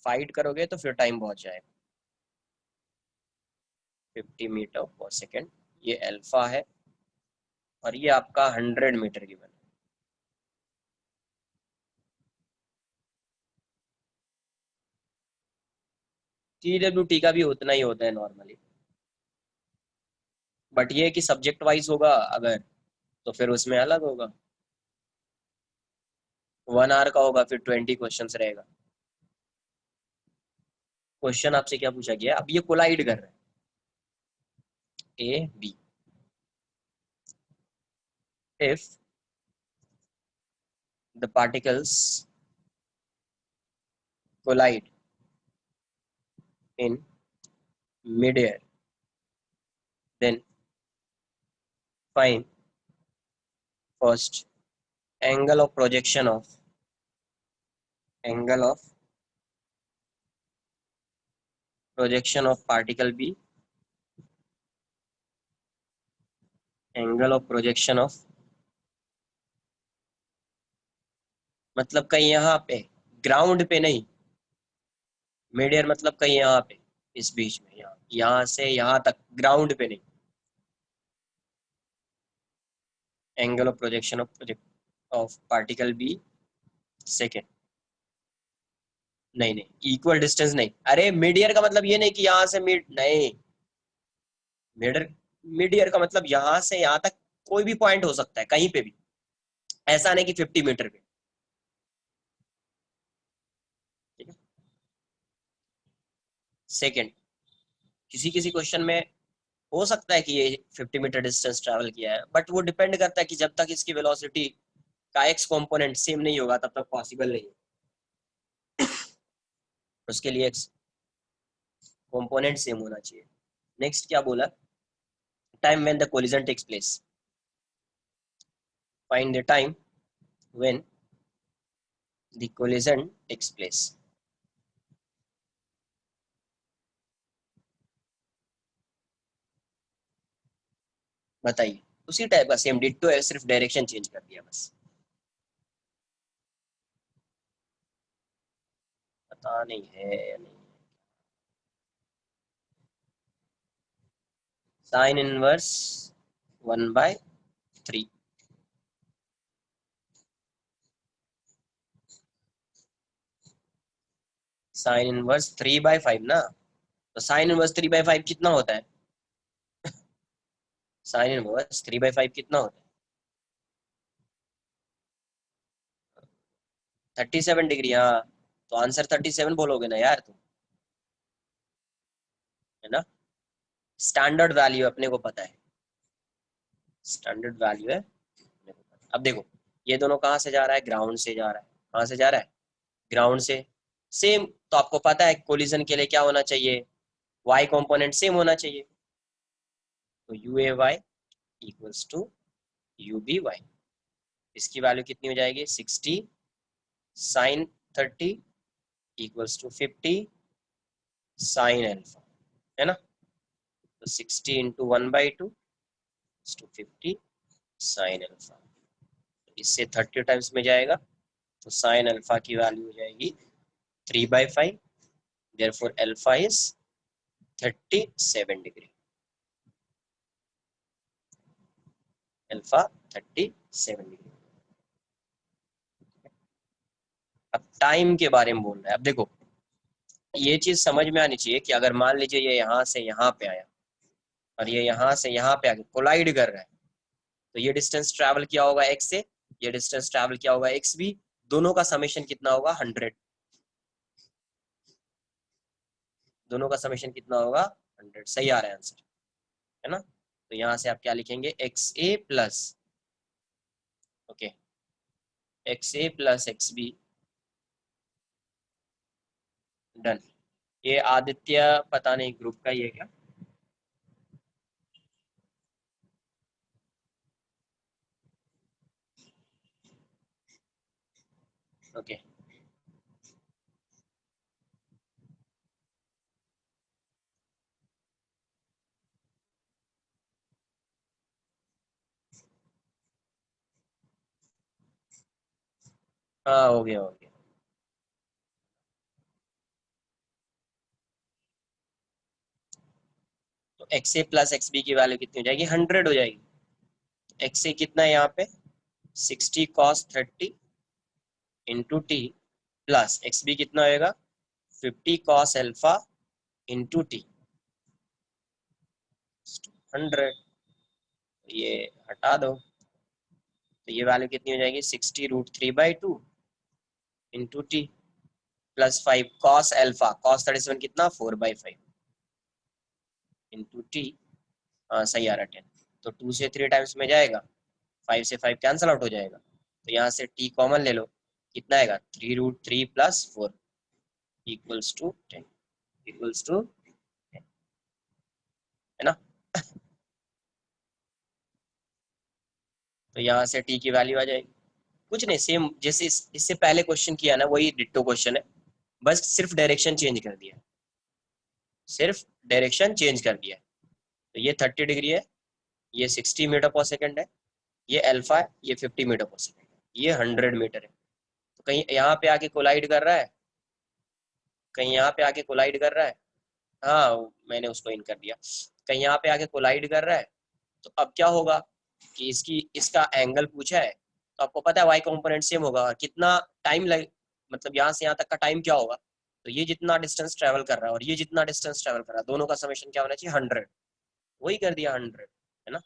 फाइट करोगे तो फिर टाइम बहुत जाएगा। 50 मीटर पर सेकेंड, ये अल्फा है, और ये आपका 100 मीटर गिवन है। TWT का भी उतना ही होता है नॉर्मली, बट ये कि सब्जेक्ट वाइज होगा अगर, तो फिर उसमें अलग होगा। 1 आवर का होगा, फिर 20 क्वेश्चंस रहेगा। क्वेश्चन आपसे क्या पूछा गया, अब ये कोलाइड कर रहे हैं A B. If the particles collide in midair, then find first angle of projection of angle of projection of particle B, angle of projection of, मतलब कहीं यहाँ पे, ग्राउंड पे नहीं, मिड एयर मतलब कहीं यहाँ पे, इस बीच में, यहाँ से यहाँ तक, ग्राउंड पे नहीं। Angle of projection of particle B second, नहीं नहीं, इक्वल डिस्टेंस नहीं, अरे मिड ईयर का मतलब ये नहीं कि यहाँ से मिड नहीं, मिड मिड ईयर का मतलब यहाँ से यहाँ तक कोई भी पॉइंट हो सकता है, कहीं पे भी, ऐसा नहीं कि 50 मीटर पे। ठीक है। सेकेंड, किसी किसी क्वेश्चन में हो सकता है कि ये 50 मीटर डिस्टेंस ट्रैवल किया है, बट वो डिपेंड करता है कि जब तक इसकी वेलोसिटी का एक्स कंपोनेंट सेम नहीं होगा तब तक पॉसिबल नहीं है। उसके लिए एक्स कंपोनेंट सेम होना चाहिए। नेक्स्ट क्या बोला, time when the collision takes place, find the time when the collision takes place. बताइए, उसी टाइप का सेम डिट्टो है, सिर्फ डायरेक्शन चेंज कर दिया बस। पता नहीं है या नहीं। साइन इनवर्स 1/3, साइन इनवर्स 3/5 ना, तो साइन इनवर्स 3/5 कितना होता है, साइन इनवर्स 3/5 कितना होता है, 37 डिग्री। हाँ, तो आंसर 37 बोलोगे ना यार तुम, है ना। स्टैंडर्ड वैल्यू अपने को पता है, स्टैंडर्ड वैल्यू है अपने को पता है। अब देखो, ये दोनों कहाँ से जा रहा है, ग्राउंड से जा रहा है, कहाँ से जा रहा है, ग्राउंड से। सेम, तो आपको पता है कोलिजन के लिए क्या होना चाहिए, वाई कंपोनेंट सेम होना चाहिए, तो U A Y equals to U B Y. इसकी वैल्यू कितनी हो जाएगी, 60 sine 30 equals to 50 sine alpha, है ना। तो 60 इंटू 1/2 टू 50 साइन अल्फा, इससे 30 टाइम्स में जाएगा, तो साइन अल्फा की वैल्यू हो जाएगी 3/5, therefore alpha is 37 degree, alpha 37 degree. अब टाइम के बारे में बोल रहे हैं, अब देखो ये चीज समझ में आनी चाहिए कि अगर मान लीजिए ये यहाँ से यहाँ पे आया, और ये यहाँ से यहाँ पे आके कोलाइड कर रहा है, तो ये डिस्टेंस ट्रैवल किया होगा एक्स से, ये डिस्टेंस ट्रैवल किया होगा एक्स भी, दोनों का समेशन कितना होगा, 100, दोनों का समेशन कितना होगा, 100। सही आ रहा है आंसर, है ना। तो यहाँ से आप क्या लिखेंगे, x A plus, okay, x A plus X B, done. ये आदित्य पता नहीं ग्रुप का ही है क्या, ओके। हाँ हो गया हो गया। तो x A plus X B की वैल्यू कितनी हो जाएगी, 100 हो जाएगी। एक्स ए कितना है यहाँ पे 60 cos 30 into T, plus X B कितना होएगा 50 cos अल्फा इंटू टी, 100। ये हटा दो तो ये वैल्यू कितनी हो जाएगी 60√3/2 into T, plus 5 cos alpha, cos 37 कितना 4/5 इंटू टी। सही आ रहा है 10। तो 2 से 3 टाइम्स में जाएगा, 5 से 5 कैंसल आउट हो जाएगा, तो यहाँ से टी कॉमन ले लो, कितना आएगा 3√3 + 4 इक्वल्स टू 10, इक्वल्स टू 10, है ना। तो यहाँ से टी की वैल्यू आ जाएगी, कुछ नहीं, सेम जैसे इससे पहले क्वेश्चन किया ना, वही डिट्टो क्वेश्चन है, बस सिर्फ डायरेक्शन चेंज कर दिया, सिर्फ डायरेक्शन चेंज कर दिया। तो ये 30 डिग्री है, ये 60 मीटर पर सेकंड है, ये अल्फा है, ये 50 मीटर पर सेकंड है, ये 100 मीटर है। तो कहीं यहाँ पे आके कोलाइड कर रहा है, कहीं यहाँ पे आके कोलाइड कर रहा है, हाँ मैंने उसको इन कर दिया, कहीं यहाँ पे आके कोलाइड कर रहा है। तो अब क्या होगा कि इसका एंगल पूछा है, तो आपको पता है वाई कॉम्पोनेंट सेम होगा, और कितना टाइम लगे, मतलब यहाँ से यहाँ तक का टाइम क्या होगा, तो ये जितना डिस्टेंस ट्रेवल कर रहा है और ये जितना डिस्टेंस ट्रेवल कर रहा है, दोनों का समेशन क्या होना चाहिए 100, वही कर दिया 100, है ना,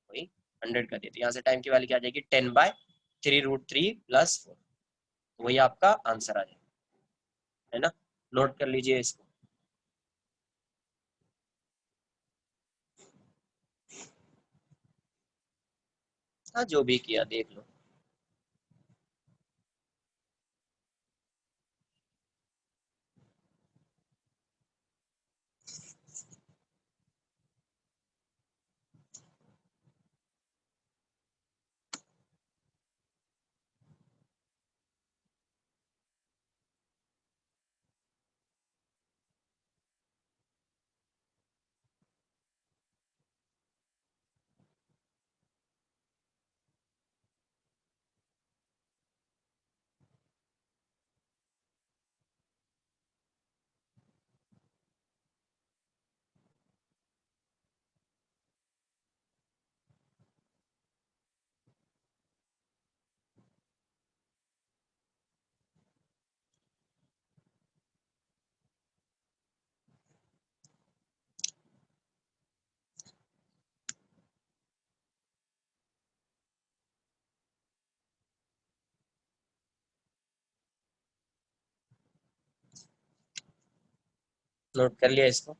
वही 100 कर दिया। तो यहाँ से टाइम की वैल्यू क्या आ जाएगी 10/3√3 + 4, वही आपका आंसर आ जाएगा, है ना। नोट कर लीजिए इसको। हाँ जो भी किया देख लो। नोट कर लिया इसको।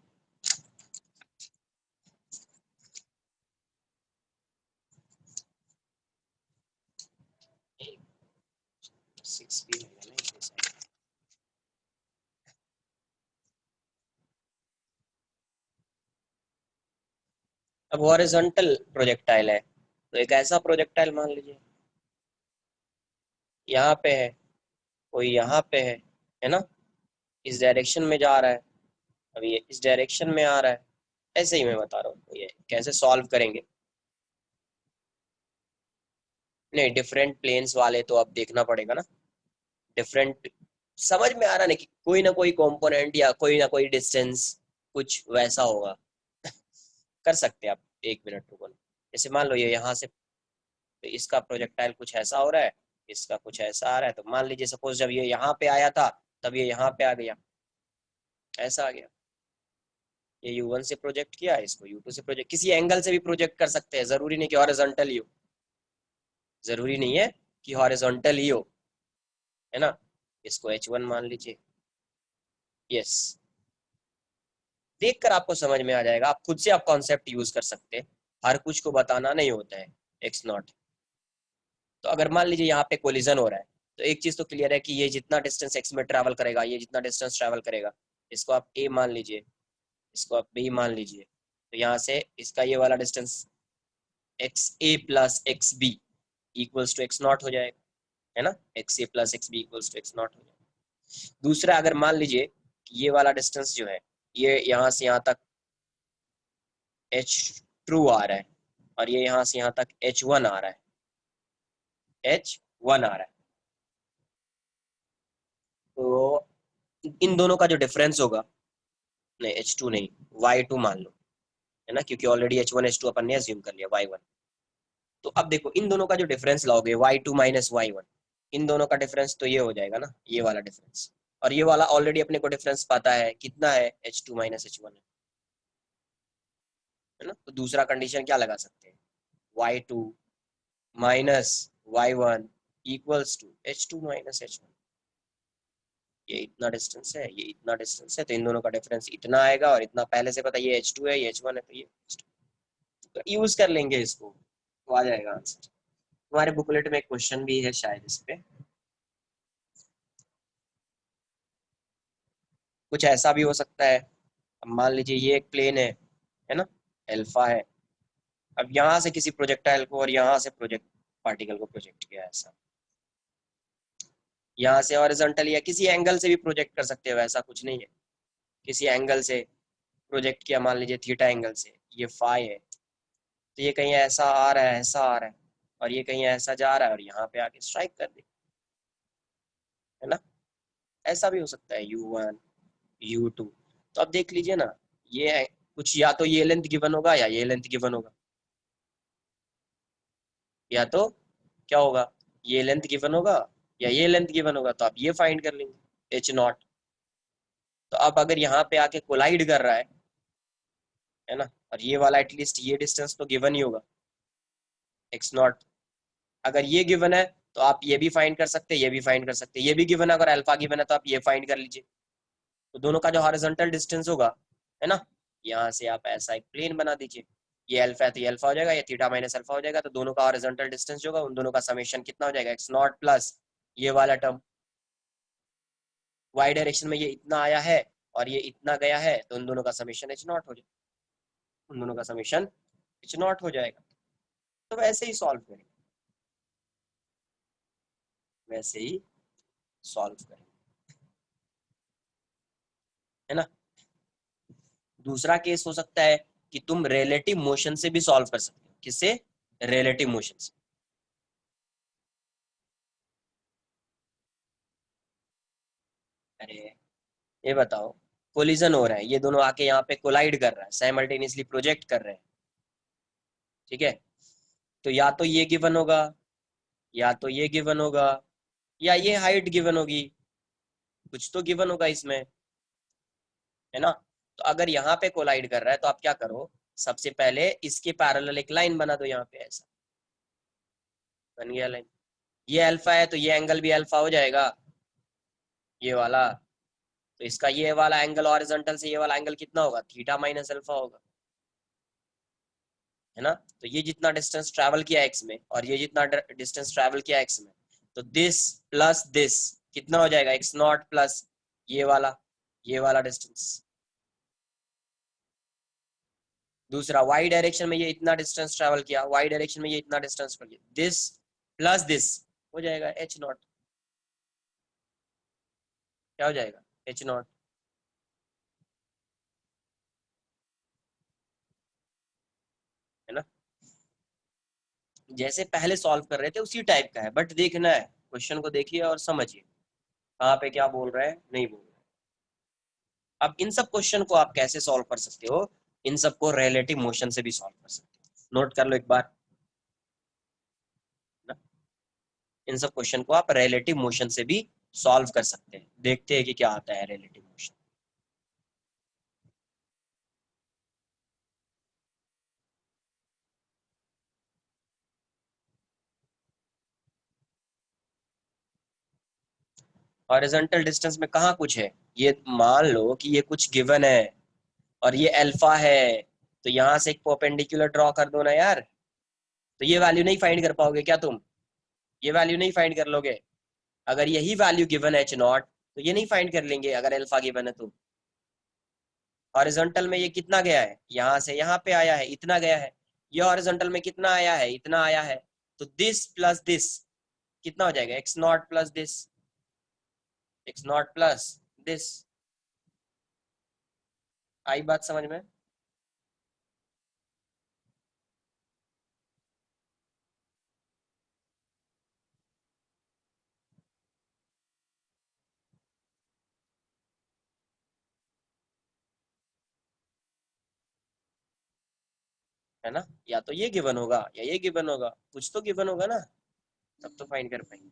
सिक्स भी है ना इस साइड। अब हॉरिजॉन्टल प्रोजेक्टाइल है, तो एक ऐसा प्रोजेक्टाइल मान लीजिए यहाँ पे है, कोई यहाँ पे है ना, इस डायरेक्शन में जा रहा है, अब ये इस डायरेक्शन में आ रहा है, ऐसे ही मैं बता रहा हूँ ये कैसे सॉल्व करेंगे। नहीं डिफरेंट प्लेन्स वाले तो अब देखना पड़ेगा ना, डिफरेंट, समझ में आ रहा नहीं कि कोई ना कोई कंपोनेंट या कोई ना कोई डिस्टेंस कुछ वैसा होगा। कर सकते हैं आप, 1 मिनट रुको ना। जैसे मान लो ये यहाँ से, तो इसका प्रोजेक्टाइल कुछ ऐसा हो रहा है, इसका कुछ ऐसा आ रहा है, तो मान लीजिए सपोज जब ये यहाँ पे आया था तब ये यहाँ पे आ गया, ऐसा आ गया, ये U1 से प्रोजेक्ट किया, इसको U2 से प्रोजेक्ट, किसी एंगल से भी प्रोजेक्ट कर सकते हैं, जरूरी नहीं कि हॉरिजॉन्टल ही हो, जरूरी नहीं है कि हॉरिजॉन्टल ही हो, है ना। इसको H1 मान लीजिए, यस, देखकर आपको समझ में आ जाएगा, आप खुद से आप कॉन्सेप्ट यूज कर सकते हैं, हर कुछ को बताना नहीं होता है, एक्स नॉट। तो अगर मान लीजिए यहाँ पे कोलिजन हो रहा है, तो एक चीज तो क्लियर है कि ये जितना डिस्टेंस एक्स में ट्रैवल करेगा, ये जितना डिस्टेंस ट्रैवल करेगा, इसको आप ए मान लीजिए, इसको आप बी मान लीजिए, तो यहाँ से इसका ये वाला distance X A plus X B equals to X not हो जाएगा, है ना, X A plus X B equals to X not हो जाएगा। दूसरा अगर मान लीजिए ये वाला डिस्टेंस जो है, ये यहाँ से यहाँ तक एच ट्रू आ रहा है, और ये यहाँ से यहाँ तक H1 आ रहा है, H1 आ रहा है, तो इन दोनों का जो डिफरेंस होगा नहीं H2 नहीं, Y2 मान लो, है ना, क्योंकि ऑलरेडी H1 H2 अपन ने अज्यूम कर लिया Y1। तो अब देखो इन दोनों का जो डिफरेंस लाओगे Y2 माइनस Y1, इन दोनों का डिफरेंस तो ये हो जाएगा ना, ये वाला डिफरेंस। और ये वाला ऑलरेडी अपने को डिफरेंस पता है कितना है, H2 माइनस H1 है ना। तो दूसरा कंडीशन क्या लगा सकते हैं, Y2 minus Y1 equals to H2 minus H1। ये इतना डिस्टेंस है, ये इतना डिस्टेंस है, तो इन दोनों का डिफरेंस इतना आएगा, और इतना पहले से पता, ये H2 है, ये H1 है, तो ये तो यूज कर लेंगे इसको, तो आ जाएगा आंसर। तुम्हारे बुकलेट में एक क्वेश्चन भी है शायद इस पे, कुछ ऐसा भी हो सकता है। अब मान लीजिए ये एक प्लेन है ना, अल्फा है। अब यहाँ से किसी प्रोजेक्टाइल को और यहाँ से प्रोजेक्ट पार्टिकल को प्रोजेक्ट किया है ऐसा, यहाँ से हॉरिजॉन्टल या किसी एंगल से भी प्रोजेक्ट कर सकते हो, ऐसा कुछ नहीं है। किसी एंगल से प्रोजेक्ट किया, मान लीजिए थीटा एंगल से, ये फाई है, तो ये कहीं ऐसा आ रहा है, ऐसा आ रहा है, और ये कहीं ऐसा जा रहा है, और यहाँ पे आके स्ट्राइक कर दे, है ना। ऐसा भी हो सकता है U1 U2। तो अब देख लीजिए ना, ये कुछ या तो ये लेंथ गिवन होगा या ये लेंथ गिवन होगा, या तो क्या होगा, ये लेंथ गिवन होगा या ये लेंथ गिवन होगा, तो आप ये फाइंड कर लेंगे H0। तो अब अगर यहाँ पे आके कोलाइड कर रहा है ना, और ये वाला एटलीस्ट ये डिस्टेंस तो गिवन ही होगा, X0। अगर ये गिवन है तो आप ये भी फाइंड कर सकते हैं, ये भी फाइंड कर सकते हैं, ये भी गिवन है, अगर अल्फा गिवन है तो आप ये फाइंड कर लीजिए। तो दोनों का जो हॉरिजॉन्टल डिस्टेंस होगा, है ना, यहाँ से आप ऐसा एक प्लेन बना दीजिए, ये अल्फा है तो ये अल्फा हो जाएगा, ये थीटा माइनस अल्फा हो जाएगा, तो दोनों का हॉरिजॉन्टल डिस्टेंस जो होगा उन दोनों का समेशन कितना हो जाएगा, X0 प्लस ये वाला टर्म, वाई डायरेक्शन में ये इतना आया है और ये इतना गया है, तो उन दोनों का समेशन H0 हो जाएगा, उन दोनों का समेशन H0 हो जाएगा। तो वैसे ही सॉल्व करेंगे, वैसे ही सॉल्व करेंगे, है ना। दूसरा केस हो सकता है कि तुम रिलेटिव मोशन से भी सॉल्व कर सकते हो, किससे, रिलेटिव मोशन से। अरे ये बताओ, कोलिजन हो रहा है, ये दोनों आके यहाँ पे कोलाइड कर रहा है, साइमल्टेनियसली प्रोजेक्ट कर रहे हैं, ठीक है। तो या तो ये गिवन होगा, या तो ये गिवन होगा, या ये हाइट गिवन होगी, कुछ तो गिवन होगा इसमें, है ना। तो अगर यहाँ पे कोलाइड कर रहा है तो आप क्या करो, सबसे पहले इसके पैरेलल एक लाइन बना दो, यहाँ पे ऐसा बन गया लाइन। ये अल्फा है तो ये एंगल भी अल्फा हो जाएगा, ये वाला। तो इसका ये वाला एंगल हॉरिजॉन्टल से ये वाला एंगल कितना होगा, थीटा माइनस अल्फा होगा, है ना। तो ये जितना डिस्टेंस ट्रैवल किया एक्स में और ये जितना डिस्टेंस ट्रैवल किया एक्स में, तो दिस प्लस दिस कितना हो जाएगा, X0 प्लस ये वाला डिस्टेंस। दूसरा वाई डायरेक्शन में ये इतना डिस्टेंस ट्रैवल किया, वाई डायरेक्शन में ये इतना डिस्टेंस ट्रैवल किया, दिस प्लस दिस हो जाएगा H0। क्या हो जाएगा, H0, है ना। जैसे पहले सॉल्व कर रहे थे उसी टाइप का है, बट देखना है, क्वेश्चन को देखिए और समझिए कहाँ पे क्या बोल रहा है, नहीं बोल रहा है। अब इन सब क्वेश्चन को आप कैसे सॉल्व कर सकते हो, इन सबको रिलेटिव मोशन से भी सॉल्व कर सकते हो, नोट कर लो एक बार ना। इन सब क्वेश्चन को आप रिलेटिव मोशन से भी सॉल्व कर सकते हैं, देखते हैं कि क्या आता है रिलेटिव मोशन। हॉरिजॉन्टल डिस्टेंस में कहाँ कुछ है, ये मान लो कि ये कुछ गिवन है और ये अल्फा है, तो यहाँ से एक परपेंडिकुलर ड्रॉ कर दो ना यार। तो ये वैल्यू नहीं फाइंड कर पाओगे क्या तुम, ये वैल्यू नहीं फाइंड कर लोगे, अगर यही वैल्यू गिवन है H0, तो ये नहीं फाइंड कर लेंगे अगर अल्फा गिवन है तो। हॉरिजॉन्टल में ये कितना गया है, यहाँ से यहाँ पे आया है, इतना गया है, ये हॉरिजॉन्टल में कितना आया है, इतना आया है, तो दिस प्लस दिस कितना हो जाएगा, X0 plus this, X0 plus this. आई बात समझ में। है ना, या तो ये गिवन होगा या ये गिवन होगा, कुछ तो गिवन होगा ना, तब तो फाइंड कर पाएंगे।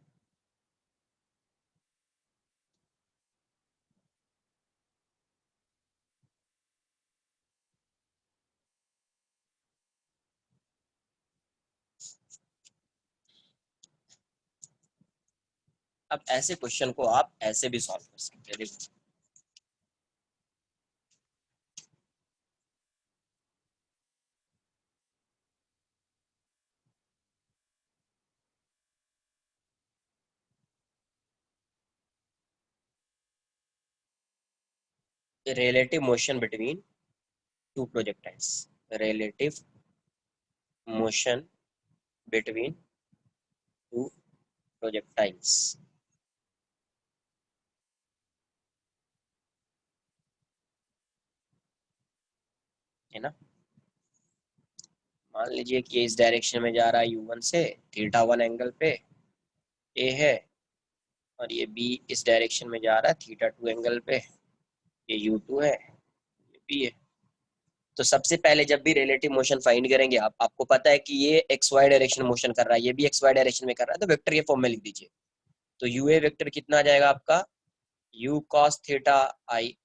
अब ऐसे क्वेश्चन को आप ऐसे भी सॉल्व कर सकते हैं, देखो relative motion between two projectiles, relative motion between two projectiles, है ना। मान लीजिए कि ये इस डायरेक्शन में जा रहा है U1 से, थीटा 1 एंगल पे ए है, और ये बी इस डायरेक्शन में जा रहा है थीटा 2 एंगल पे, ये U2 है, ये बी है। तो सबसे पहले जब भी रिलेटिव मोशन फाइंड करेंगे आप, आपको पता है कि ये एक्स वाई डायरेक्शन मोशन कर रहा है, ये भी एक्स वाई डायरेक्शन में कर रहा है, तो वेक्टर के फॉर्म में लिख दीजिए। तो यू ए वेक्टर कितना आ जाएगा आपका, U cos theta I,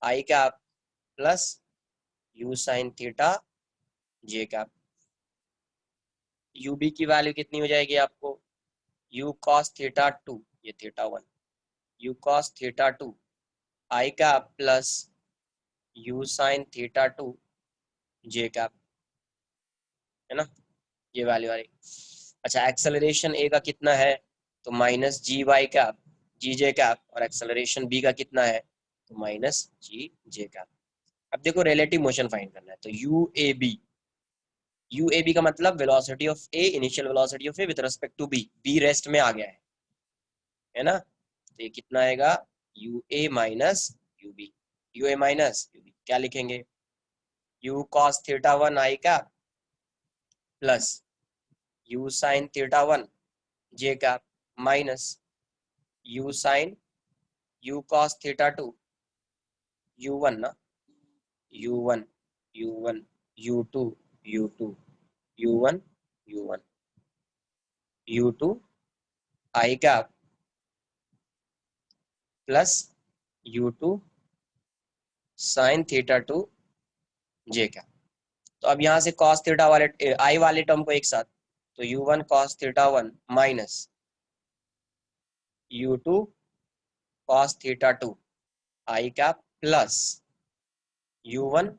I cap plus U sine theta J cap. U B की वैल्यू कितनी हो जाएगी आपको, यू कॉस थीटा 2, ये theta 1, U cos theta 2 I cap plus U sine theta 2 J cap, है ना, ये वैल्यू आ रही। अच्छा, एक्सेलरेशन ए का कितना है, तो माइनस जी वाई कैप जी जे कैप, और एक्सेलरेशन बी का कितना है, तो माइनस जी जे कैप। अब देखो रिलेटिव मोशन फाइंड करना है, तो यू ए बी का मतलब velocity of A, initial velocity of A with respect to B, B rest में आ गया है ना। तो ये कितना आएगा, U A minus U B, U A minus U B क्या लिखेंगे, U cos theta 1 I cap plus U sine theta 1 J cap minus U sine U cos theta 2 U1 ना, U1 U1 U2 U2 U1 U1 U2 I cap plus U2 sine theta 2 J cap. तो अब यहाँ से cos theta वाले आई वाले term को एक साथ, तो U1 cos theta 1 minus U2 cos theta 2 I cap plus U1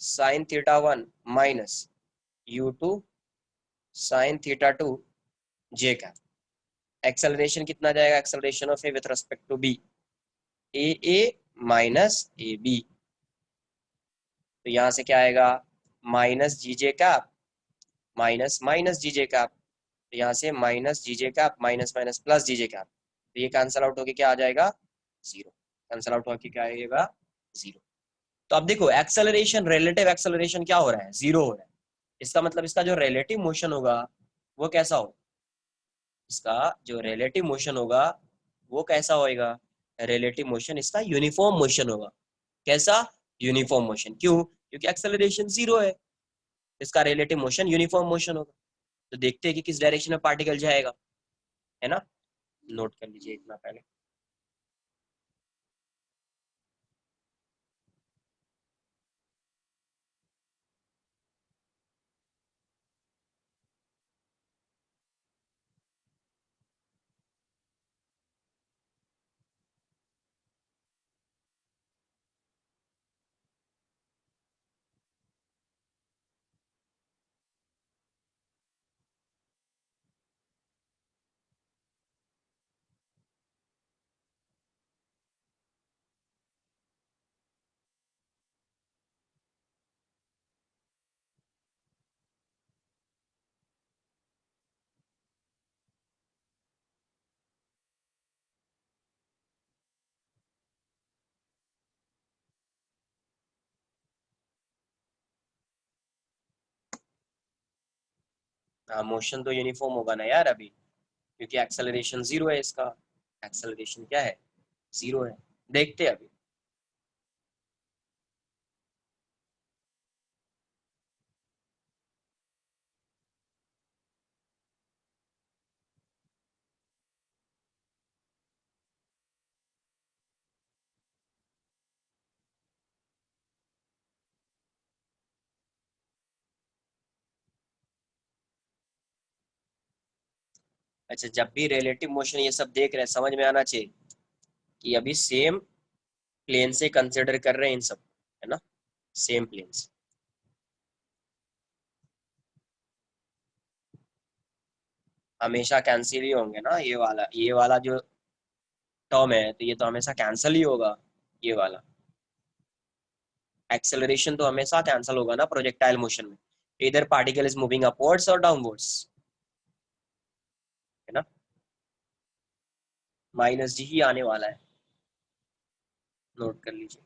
sine theta 1 minus U2 sine theta 2 J cap. Acceleration कितना जाएगा, acceleration of A with respect to B, A minus A B. तो यहाँ से क्या आएगा, minus G J cap minus minus G J cap, तो यहाँ से minus G J cap minus minus plus G J cap, तो ये कैंसल आउट होके क्या आ जाएगा, जीरो। कैंसल आउट होके क्या आएगा, जीरो। तो अब देखो एक्सेलरेशन, रिलेटिव एक्सेलरेशन क्या हो रहा है, जीरो हो रहा है। इसका मतलब इसका जो रिलेटिव मोशन होगा वो कैसा हो, इसका जो रिलेटिव मोशन होगा वो कैसा होएगा, रिलेटिव मोशन इसका यूनिफॉर्म मोशन होगा। कैसा, यूनिफॉर्म मोशन। क्यों, क्योंकि एक्सेलरेशन जीरो है, इसका रिलेटिव मोशन यूनिफॉर्म मोशन होगा। तो देखते हैं कि किस डायरेक्शन में पार्टिकल जाएगा, है ना। नोट कर लीजिए इतना पहले। हाँ, मोशन तो यूनिफॉर्म होगा ना यार अभी, क्योंकि एक्सेलरेशन जीरो है इसका, एक्सेलरेशन क्या है, जीरो है। देखते हैं अभी। अच्छा, जब भी रिलेटिव मोशन ये सब देख रहे हैं, समझ में आना चाहिए कि अभी सेम प्लेन से कंसिडर कर रहे हैं इन सब, है ना, सेम प्लेन से। हमेशा कैंसिल ही होंगे ना, ये वाला जो टर्म है, तो ये तो हमेशा कैंसिल ही होगा, ये वाला एक्सेलरेशन तो हमेशा कैंसिल होगा ना प्रोजेक्टाइल मोशन में, इधर पार्टिकल इज मूविंग अपवर्ड्स और डाउनवर्ड्स, है ना, माइनस जी ही आने वाला है, नोट कर लीजिए।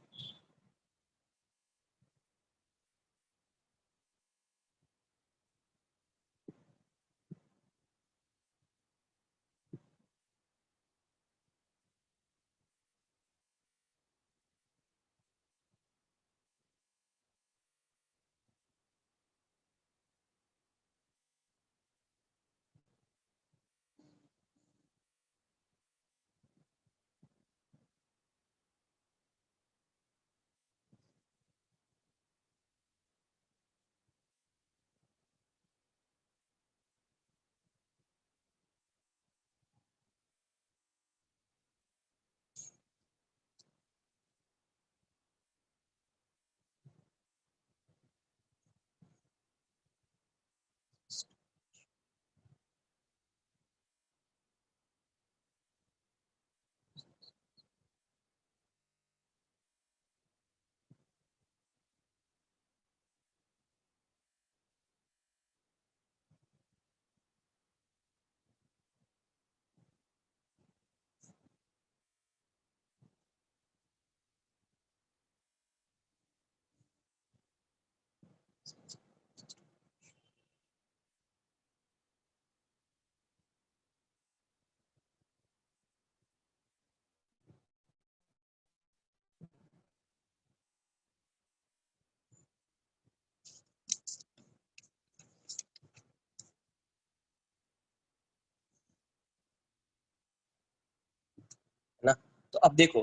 है ना, तो अब देखो,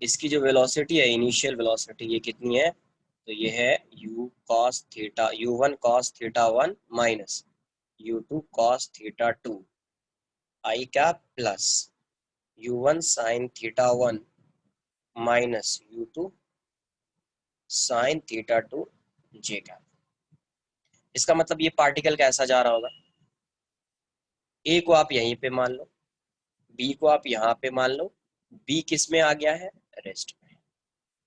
इसकी जो वेलोसिटी है, इनिशियल वेलोसिटी, ये कितनी है, तो ये है u cos theta u1 cos theta 1 minus u2 cos theta 2 I cap plus u1 sin theta 1 minus u2 sin theta 2 J cap. इसका मतलब ये पार्टिकल कैसा जा रहा होगा, ए को आप यहीं पे मान लो, बी को आप यहाँ पे मान लो, बी किस में आ गया है, रेस्ट में।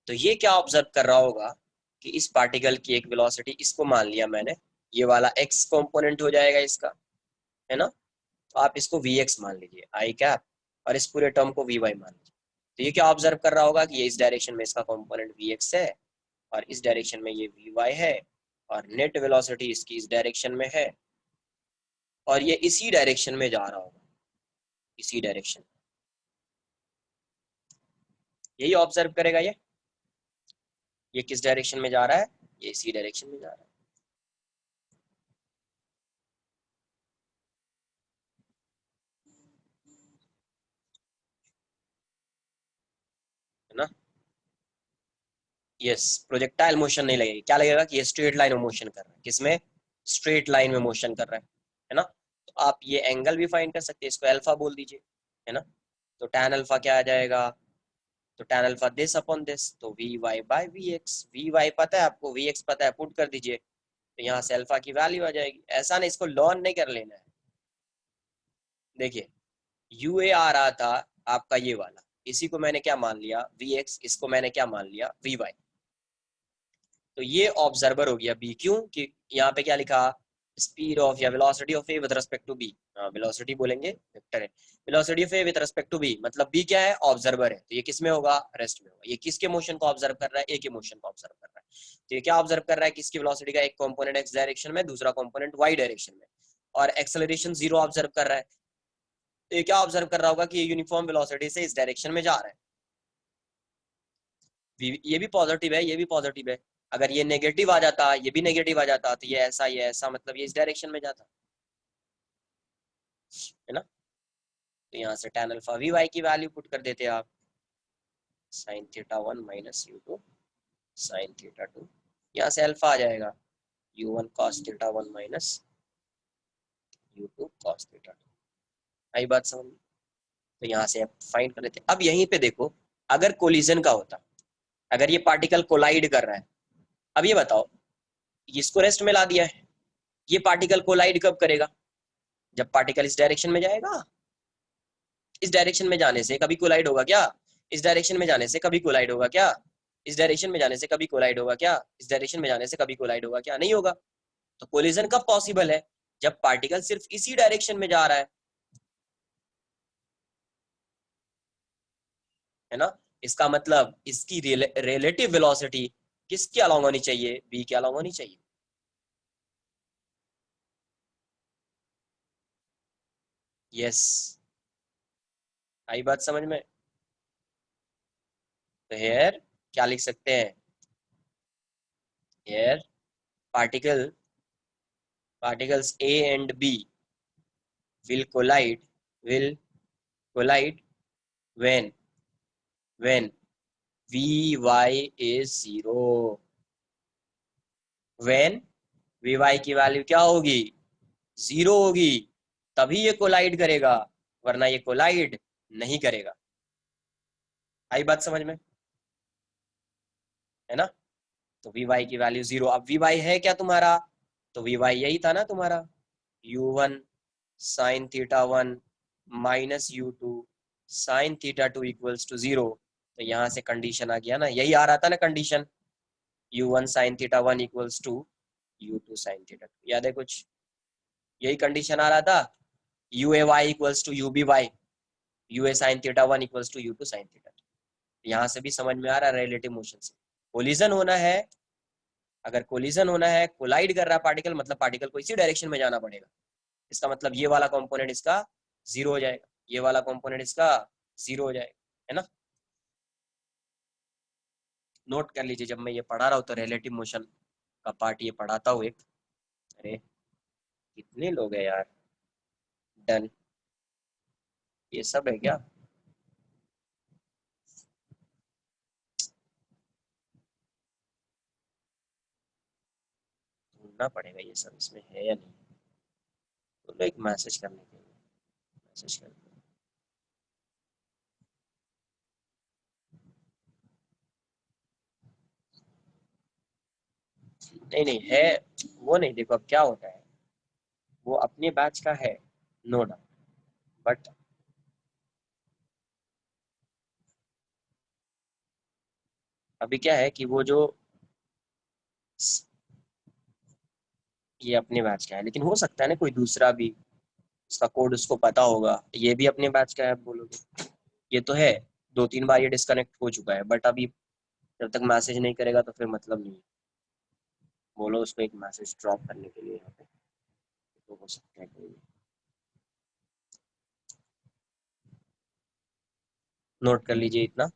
तो ये क्या ऑब्जर्व कर रहा होगा कि इस पार्टिकल की एक वेलोसिटी, इसको मान लिया मैंने, ये वाला एक्स कंपोनेंट हो जाएगा इसका, है ना, तो आप इसको वी एक्स मान लीजिए आई कैप, और इस पूरे टर्म को वी वाई मान लीजिए। तो ये क्या ऑब्जर्व कर रहा होगा कि ये इस डायरेक्शन में इसका कंपोनेंट वी एक्स है, और इस डायरेक्शन में ये वी वाई है, और नेट वेलोसिटी इसकी इस डायरेक्शन में है, और ये इसी डायरेक्शन में जा रहा होगा, इसी डायरेक्शन, यही ऑब्जर्व करेगा ये किस डायरेक्शन में जा रहा है, ये इसी डायरेक्शन में जा रहा है ना। यस, प्रोजेक्टाइल मोशन नहीं लगेगी, क्या लगेगा कि ये स्ट्रेट लाइन में मोशन कर रहा है, किसमें, स्ट्रेट लाइन में मोशन कर रहा है ना। तो आप ये एंगल भी फाइंड कर सकते हैं, इसको अल्फा बोल दीजिए, है ना। तो tan अल्फा क्या आ जाएगा, तो tan alpha this upon this, तो V Y by V X, V Y पता है आपको, वी एक्स पता है, पुट कर दीजिए, तो यहाँ से अल्फा की वैल्यू आ जाएगी। ऐसा नहीं, इसको लर्न नहीं कर लेना है। देखिए, यू ए आ रहा था आपका ये वाला, इसी को मैंने क्या मान लिया, वी एक्स, इसको मैंने क्या मान लिया, वी वाई। तो ये ऑब्जर्वर हो गया बी, क्यों कि यहाँ पे क्या लिखा, स्पीड ऑफ या velocity of A with respect to B, velocity बोलेंगे, वेक्टर है, velocity of A with respect to B, मतलब बी क्या है, ऑब्जर्वर है, तो ये किस में होगा, रेस्ट में होगा। ये किसके मोशन को ऑब्जर्व कर रहा है, ए के मोशन को ऑब्जर्व कर रहा है। तो ये क्या ऑब्जर्व कर रहा है कि इसकी वेलोसिटी का एक कंपोनेंट एक्स डायरेक्शन में, दूसरा कंपोनेंट वाई डायरेक्शन में, और एक्सेलरेशन 0 ऑब्जर्व कर रहा है। तो ये क्या ऑब्जर्व कर रहा होगा कि ये यूनिफॉर्म वेलोसिटी से इस डायरेक्शन में जा रहा है। ये भी पॉजिटिव है, ये भी पॉजिटिव है, अगर ये नेगेटिव आ जाता, ये भी नेगेटिव आ जाता, तो ये ऐसा मतलब ये इस डायरेक्शन में जाता, है ना। तो यहाँ से tan अल्फा वी वाई की वैल्यू पुट कर देते आप, sin theta 1 minus u2 sin theta 2, यहाँ से अल्फा आ जाएगा u1 cos theta 1 minus u2 cos theta 2। आई बात समझ में? तो यहाँ से आप फाइंड कर लेते। अब यहीं पे देखो, अगर कोलिजन का होता, अगर ये पार्टिकल कोलाइड कर रहा है, अब ये बताओ, इसको रेस्ट में ला दिया है, ये पार्टिकल कोलाइड कब करेगा? जब पार्टिकल इस डायरेक्शन में जाएगा। इस डायरेक्शन में जाने से कभी कोलाइड होगा क्या? इस डायरेक्शन में जाने से कभी कोलाइड होगा क्या? इस डायरेक्शन में जाने से कभी कोलाइड होगा क्या? इस डायरेक्शन में जाने से कभी कोलाइड होगा क्या? नहीं होगा। तो कोलिजन कब पॉसिबल है? जब पार्टिकल सिर्फ इसी डायरेक्शन में जा रहा है ना? इसका मतलब इसकी रिलेटिव वेलोसिटी किसके अलोंग होनी चाहिए? बी के अलोंग होनी चाहिए। यस, आई बात समझ में? तो हेयर क्या लिख सकते हैं? Here particles A and B will collide when Vy is 0। when Vy की वैल्यू क्या होगी? 0 होगी, तभी ये कोलाइड करेगा, वरना ये कोलाइड नहीं करेगा। आई बात समझ में? है ना? तो Vy की वैल्यू 0। अब Vy है क्या तुम्हारा? तो Vy यही था ना तुम्हारा, u1 sin theta 1 minus u2 sin theta 2 equals to 0। तो यहाँ से कंडीशन आ गया ना, यही आ रहा था ना condition, u1 sin theta 1 equals to u2 sin theta 2। याद है कुछ? यही कंडीशन आ रहा था, ua equals to ub y, ua sin theta 1 equals to u2 sin theta 2। यहाँ से भी समझ में आ रहा है रिलेटिव मोशन से कोलिजन होना है। अगर कोलिजन होना है, कोलाइड कर रहा है पार्टिकल, मतलब पार्टिकल को इसी डायरेक्शन में जाना पड़ेगा। इसका मतलब ये वाला कंपोनेंट इसका 0 हो जाएगा, ये वाला कंपोनेंट इसका 0 हो जाएगा, है ना? नोट कर लीजिए, जब मैं ये पढ़ा रहा हूँ तो रिलेटिव मोशन का पार्ट ये पढ़ाता हूँ एक। अरे कितने लोग हैं यार? डन, ये सब है क्या? ढूंढना पड़ेगा ये सब इसमें है या नहीं। तो एक मैसेज करने के लिए, मैसेज कर, नहीं नहीं है, वो नहीं। देखो अब क्या होता है, वो अपने बैच का है, नो डाउट, बट अभी क्या है कि वो जो ये अपने बैच का है, लेकिन हो सकता है ना कोई दूसरा भी इसका कोड उसको पता होगा, ये भी अपने बैच का है आप बोलोगे। ये तो है, 2-3 बार ये डिस्कनेक्ट हो चुका है, बट अभी जब तक मैसेज नहीं करेगा तो फिर मतलब नहीं है। बोलो उसको एक मैसेज ड्रॉप करने के लिए यहाँ पे, तो हो सकता है कोई। नोट कर लीजिए इतना।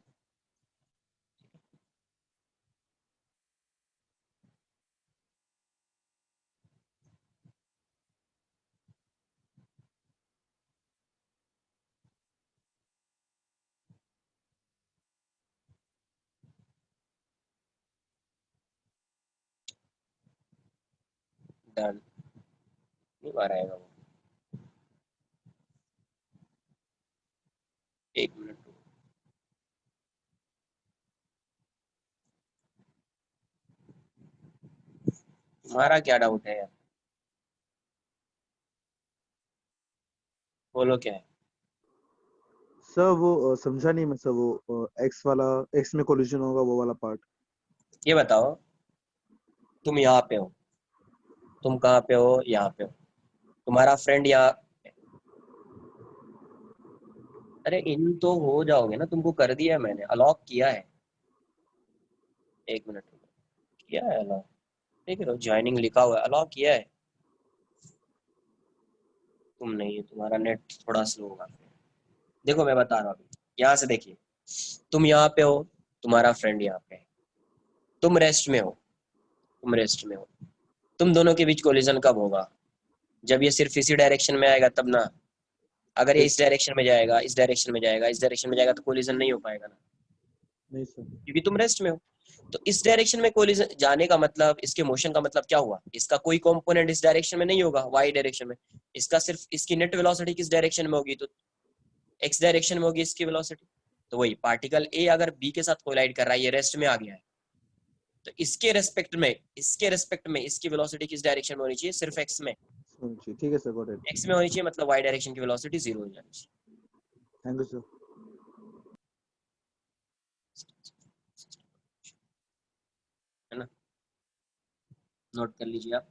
डन, नहीं बार आएगा वो, 1 मिनट। तुम्हारा क्या डाउट है यार? बोलो क्या है? सर वो समझा नहीं मैं सर, वो एक्स वाला, एक्स में कोलिजन होगा वो वाला पार्ट। ये बताओ, तुम यहाँ पे हो, तुम कहाँ पे हो? यहाँ पे हो, तुम्हारा फ्रेंड यहाँ। अरे इन तो हो जाओगे ना, तुमको कर दिया है मैंने, अनलॉक किया है। 1 मिनट रुको, किया है अनलॉक, देख रहे हो ज्वाइनिंग लिखा हुआ है, अलाउ किया है। तुम नहीं है, तुम्हारा नेट थोड़ा स्लो होगा। देखो मैं बता रहा हूँ अभी, यहाँ से देखिए, तुम यहाँ पे हो, तुम्हारा फ्रेंड यहाँ पे है, तुम रेस्ट में हो, तुम रेस्ट में हो, तुम दोनों के बीच कोलिजन कब होगा? जब ये सिर्फ इसी डायरेक्शन में आएगा तब ना। अगर ये इस डायरेक्शन में जाएगा, इस डायरेक्शन में जाएगा, इस डायरेक्शन में जाएगा, तो कोलिजन नहीं हो पाएगा ना, नहीं सर। क्योंकि तुम रेस्ट में हो। तो इस डायरेक्शन में कोलिजन जाने का मतलब, इसके मोशन का मतलब क्या हुआ, इसका कोई कंपोनेंट इस डायरेक्शन में नहीं होगा, वाई डायरेक्शन में, इसका सिर्फ इसकी नेट वेलोसिटी किस डायरेक्शन में होगी, तो एक्स डायरेक्शन में होगी इसकी वेलोसिटी। तो वही पार्टिकल ए अगर बी के साथ कोलाइड कर रहा है, ये रेस्ट में आ गया है, तो इसके रेस्पेक्ट में इसकी वेलोसिटी किस डायरेक्शन में होनी चाहिए, सिर्फ एक्स में, ठीक है सर, गॉट इट। एक्स में होनी चाहिए, मतलब वाई डायरेक्शन की वेलोसिटी 0 हो जानी चाहिए। Thank you sir. है ना, नोट कर लीजिए आप।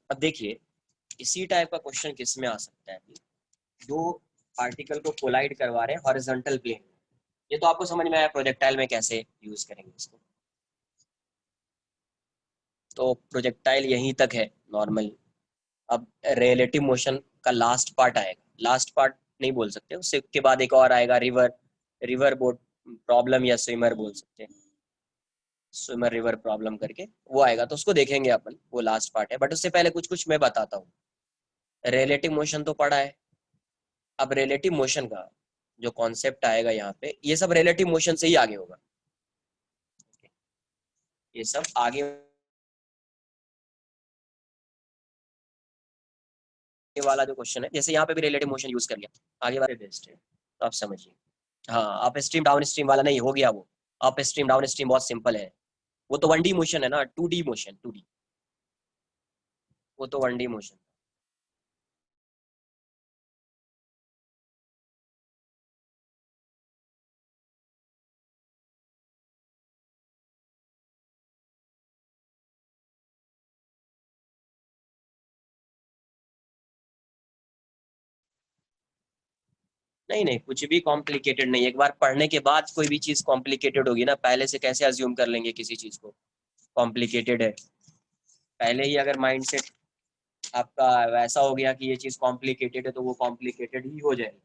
अब देखिए, इसी टाइप का क्वेश्चन किस में आ सकता है, दो पार्टिकल को कोलाइड करवा रहे हैं हॉरिजॉन्टल प्लेन, ये तो आपको समझ में आया प्रोजेक्टाइल में कैसे यूज करेंगे इसको। तो प्रोजेक्टाइल यहीं तक है नॉर्मल। अब रिलेटिव मोशन का लास्ट पार्ट आएगा, लास्ट पार्ट नहीं बोल सकते, उससे के बाद एक और आएगा, रिवर रिवर बोट प्रॉब्लम या स्विमर बोल सकते हैं, स्विमर रिवर प्रॉब्लम करके वो आएगा, तो उसको देखेंगे अपन, वो लास्ट पार्ट है। बट उससे पहले कुछ कुछ मैं बताता हूँ। रिलेटिव मोशन तो पढ़ा है, अब रिलेटिव मोशन का जो कॉन्सेप्ट आएगा यहाँ पे, ये सब रिलेटिव मोशन से ही आगे होगा, ये सब आगे वाला जो क्वेश्चन है, जैसे यहाँ पे भी रिलेटिव मोशन यूज कर लिया, आगे वाले बेस्ट है, तो आप समझिए। हाँ, अप स्ट्रीम डाउन स्ट्रीम वाला नहीं हो गया वो, अप स्ट्रीम डाउन स्ट्रीम बहुत सिंपल है, वो तो 1D मोशन है ना, 2D मोशन, 2D, वो तो 1D मोशन। नहीं नहीं, कुछ भी कॉम्प्लिकेटेड नहीं, एक बार पढ़ने के बाद कोई भी चीज कॉम्प्लिकेटेड होगी ना, पहले से कैसे अज्यूम कर लेंगे किसी चीज को कॉम्प्लिकेटेड है, पहले ही अगर माइंडसेट आपका वैसा हो गया कि ये चीज कॉम्प्लिकेटेड है, तो वो कॉम्प्लिकेटेड ही हो जाएगी।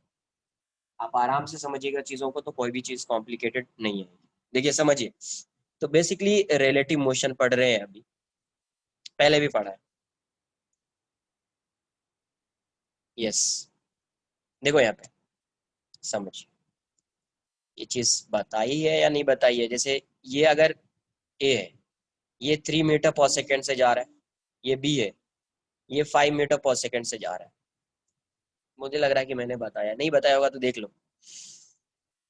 आप आराम से समझिएगा चीजों को, तो कोई भी चीज कॉम्प्लिकेटेड नहीं है। देखिए समझिए, तो बेसिकली रिलेटिव मोशन पढ़ रहे हैं अभी, पहले भी पढ़ा है। यस, देखो यहाँ पे समझिए, ये चीज बताई है या नहीं बताई है, जैसे ये अगर ए है, ये 3 मीटर पर सेकेंड से जा रहा है, ये बी है, ये 5 मीटर पर सेकेंड से जा रहा है। मुझे लग रहा है कि मैंने बताया, नहीं बताया होगा तो देख लो।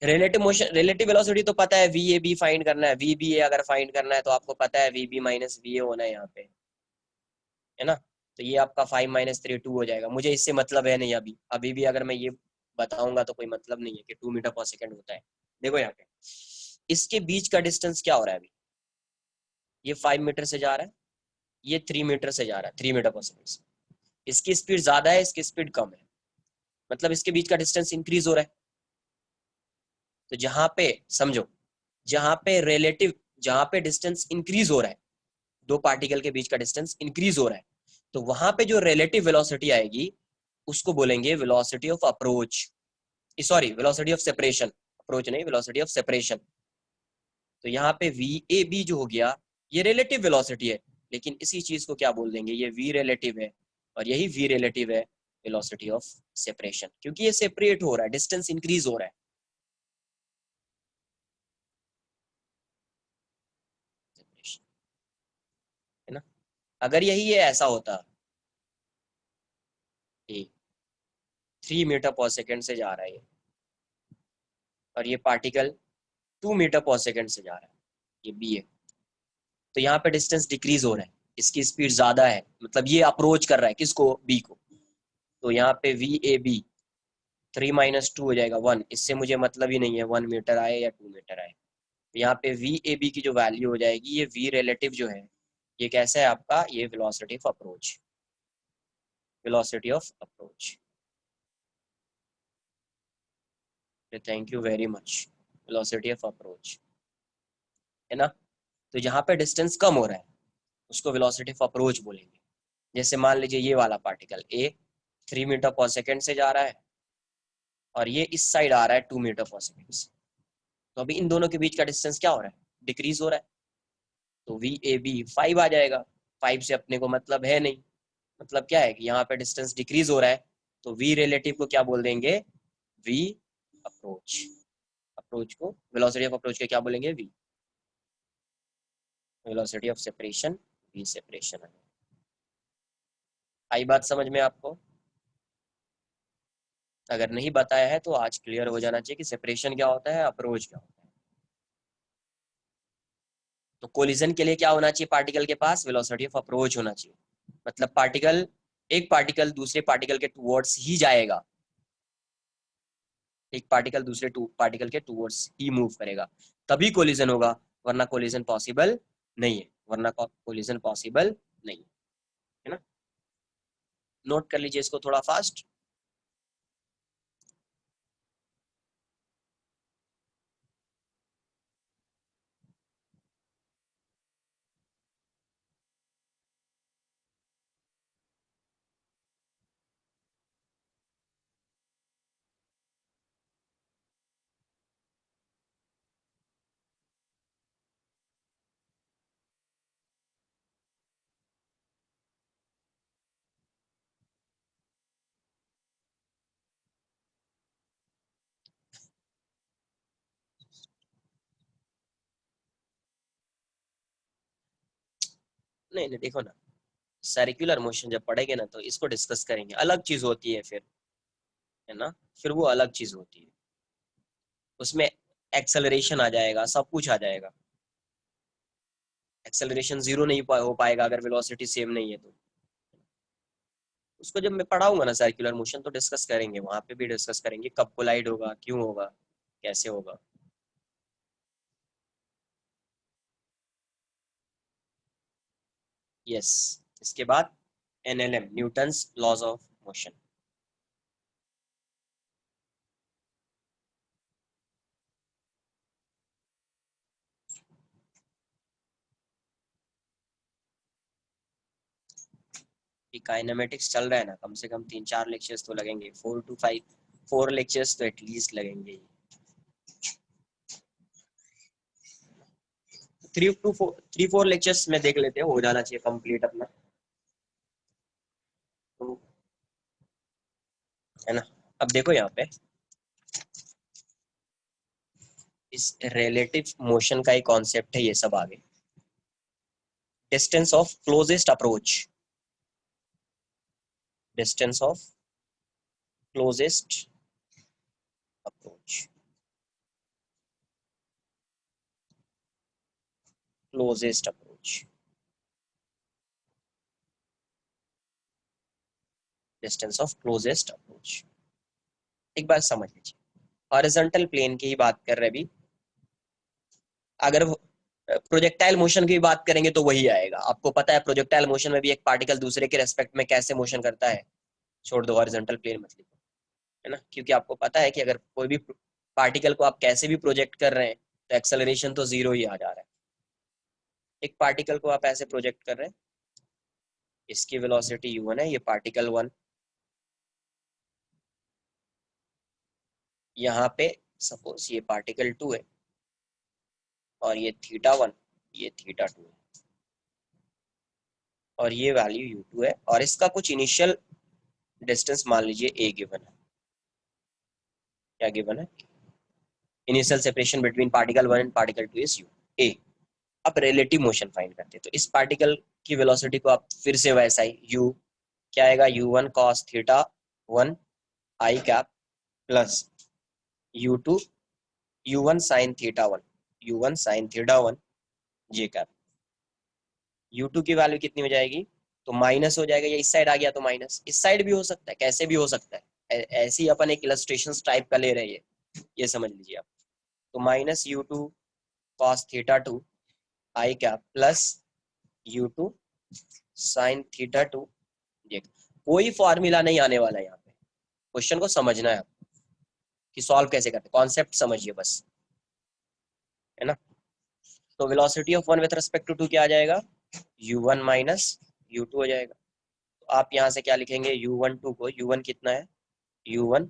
रिलेटिव मोशन, रिलेटिव वेलोसिटी तो पता है, वी ए बी फाइंड करना है, वी बी ए अगर फाइंड करना है तो आपको पता है V B minus V A होना है यहाँ पे, है ना। तो ये आपका 5 - 3 2 हो जाएगा, मुझे इससे मतलब है नहीं, अभी अभी भी अगर मैं ये बताऊंगा तो कोई मतलब नहीं है कि 2 मीटर पर सेकेंड होता है। देखो यहाँ पे इसके बीच का डिस्टेंस क्या हो रहा है अभी, ये 5 मीटर से जा रहा है, ये 3 मीटर से जा रहा है, 3 मीटर पर सेकेंड से। इसकी स्पीड ज्यादा है, इसकी स्पीड कम है, मतलब इसके बीच का डिस्टेंस इंक्रीज हो रहा है। तो जहां पे समझो, जहां पे रिलेटिव, जहां पे डिस्टेंस इंक्रीज हो रहा है, दो पार्टिकल के बीच का डिस्टेंस इंक्रीज हो रहा है, तो वहां पे जो रिलेटिव वेलोसिटी आएगी उसको बोलेंगे velocity of approach, sorry velocity of separation, approach नहीं, वेलोसिटी ऑफ सेपरेशन। तो यहाँ पे वी ए बी जो हो गया, ये रिलेटिव वेलोसिटी है, लेकिन इसी चीज को क्या बोल देंगे, ये वी रिलेटिव है, और यही वी रिलेटिव है वेलोसिटी ऑफ सेपरेशन, क्योंकि ये सेपरेट हो रहा है, डिस्टेंस इंक्रीज हो रहा है है ना। अगर यही ये ऐसा होता कि 3 मीटर पर सेकेंड से जा रहा है ये, और ये पार्टिकल 2 मीटर पर सेकेंड से जा रहा है, ये बी है, तो यहाँ पे डिस्टेंस डिक्रीज हो रहा है, इसकी स्पीड ज्यादा है, मतलब ये अप्रोच कर रहा है किसको, बी को। तो यहाँ पे वी ए बी 3 - 2 हो जाएगा 1, इससे मुझे मतलब ही नहीं है 1 मीटर आए या 2 मीटर आए। यहाँ पे वी ए बी की जो वैल्यू हो जाएगी, ये वी रिलेटिव जो है, ये कैसा है आपका, ये velocity of approach, velocity of approach. Thank you very much. Velocity of approach है ना। तो जहाँ पे डिस्टेंस कम हो रहा है उसको वेलोसिटी ऑफ अप्रोच बोलेंगे। जैसे मान लीजिए ये वाला पार्टिकल ए 3 मीटर पर सेकेंड से जा रहा है और ये इस साइड आ रहा है 2 मीटर पर सेकेंड से, तो अभी इन दोनों के बीच का डिस्टेंस क्या हो रहा है, डिक्रीज हो रहा है। तो वी ए बी 5 आ जाएगा। 5 से अपने को मतलब है नहीं, मतलब क्या है कि यहाँ पे डिस्टेंस डिक्रीज हो रहा है, तो वी रिलेटिव को क्या बोल देंगे, वी अप्रोच। अप्रोच को, वेलोसिटी ऑफ अप्रोच के क्या बोलेंगे, V. Velocity of separation, V separation. आई बात समझ में आपको? अगर नहीं बताया है तो आज क्लियर हो जाना चाहिए कि सेपरेशन क्या होता है, अप्रोच क्या होता है। तो कोलिजन के लिए क्या होना चाहिए पार्टिकल के पास, वेलोसिटी ऑफ अप्रोच होना चाहिए। मतलब पार्टिकल, एक पार्टिकल दूसरे पार्टिकल के टुवर्ड्स ही जाएगा, एक पार्टिकल दूसरे पार्टिकल के टुवर्ड्स ही मूव करेगा, तभी कोलिजन होगा, वरना कोलिजन पॉसिबल नहीं है, वरना कोलिजन पॉसिबल नहीं है ना। नोट कर लीजिए इसको थोड़ा फास्ट। नहीं नहीं, देखो ना, सर्कुलर मोशन जब पढ़ेंगे ना तो इसको डिस्कस करेंगे, अलग चीज होती है फिर, है ना, फिर वो अलग चीज होती है, उसमें एक्सेलरेशन आ जाएगा, सब कुछ आ जाएगा। एक्सेलरेशन जीरो नहीं हो पाएगा अगर वेलोसिटी सेम नहीं है तो। उसको जब मैं पढ़ाऊंगा ना सर्कुलर मोशन तो डिस्कस करेंगे, वहां पे भी डिस्कस करेंगे कब कोलाइड होगा, क्यों होगा, कैसे होगा। यस। इसके बाद NLM, Newton's laws of motion. Kinematics चल रहा है ना, कम से कम 3-4 लेक्चर्स तो लगेंगे, 4 लेक्चर्स तो एटलीस्ट लगेंगे। 3-4 लेक्चर्स में देख लेते हैं, हो जाना चाहिए कंप्लीट अपना, तो है ना। अब देखो यहाँ पे इस रिलेटिव मोशन का एक कॉन्सेप्ट है, ये सब आगे, distance of closest approach, distance of closest approach, closest approach, distance of closest approach. एक बात समझ लीजिए, हॉरिजॉन्टल प्लेन की ही बात कर रहे अभी, अगर प्रोजेक्टाइल मोशन की बात करेंगे तो वही आएगा। आपको पता है प्रोजेक्टाइल मोशन में भी एक पार्टिकल दूसरे के रेस्पेक्ट में कैसे मोशन करता है, छोड़ दो हॉरिजॉन्टल प्लेन मत लिखो, है ना, क्योंकि आपको पता है कि अगर कोई भी पार्टिकल को आप कैसे भी प्रोजेक्ट कर रहे हैं तो एक्सेलरेशन तो जीरो ही आ जा रहा है। एक पार्टिकल को आप ऐसे प्रोजेक्ट कर रहे हैं, इसकी वेलोसिटी u1 है, ये पार्टिकल 1, यहाँ पे सपोज ये पार्टिकल 2 है और ये θ1, ये θ2 है और ये वैल्यू u2 है और इसका कुछ इनिशियल डिस्टेंस मान लीजिए a गिवन है। क्या गिवन है, initial separation between particle 1 and particle 2 is a। अब रिलेटिव मोशन फाइंड करते हैं, तो इस पार्टिकल की वेलोसिटी को आप फिर से वैसा ही u, क्या आएगा, u1 cos θ1 i cap plus u2 u1 sin θ1, u1 sin θ1 j cap. u2 की वैल्यू कितनी हो जाएगी, तो माइनस हो जाएगा, या इस साइड आ गया तो माइनस, इस साइड भी हो सकता है, कैसे भी हो सकता है, ऐसी अपन एक इलस्ट्रेशन टाइप का ले रहे हैं, ये समझ लीजिए आप। तो minus U two cos theta two I cap plus U two sine theta two J. कोई फॉर्मूला नहीं आने वाला है यहाँ पे, क्वेश्चन को समझना है आपको कि सॉल्व कैसे करते, कॉन्सेप्ट समझिए बस, है ना। तो velocity of one with respect to two क्या आ जाएगा, u1 माइनस u2 हो जाएगा। तो आप यहाँ से क्या लिखेंगे, u1 को, u1 कितना है, u1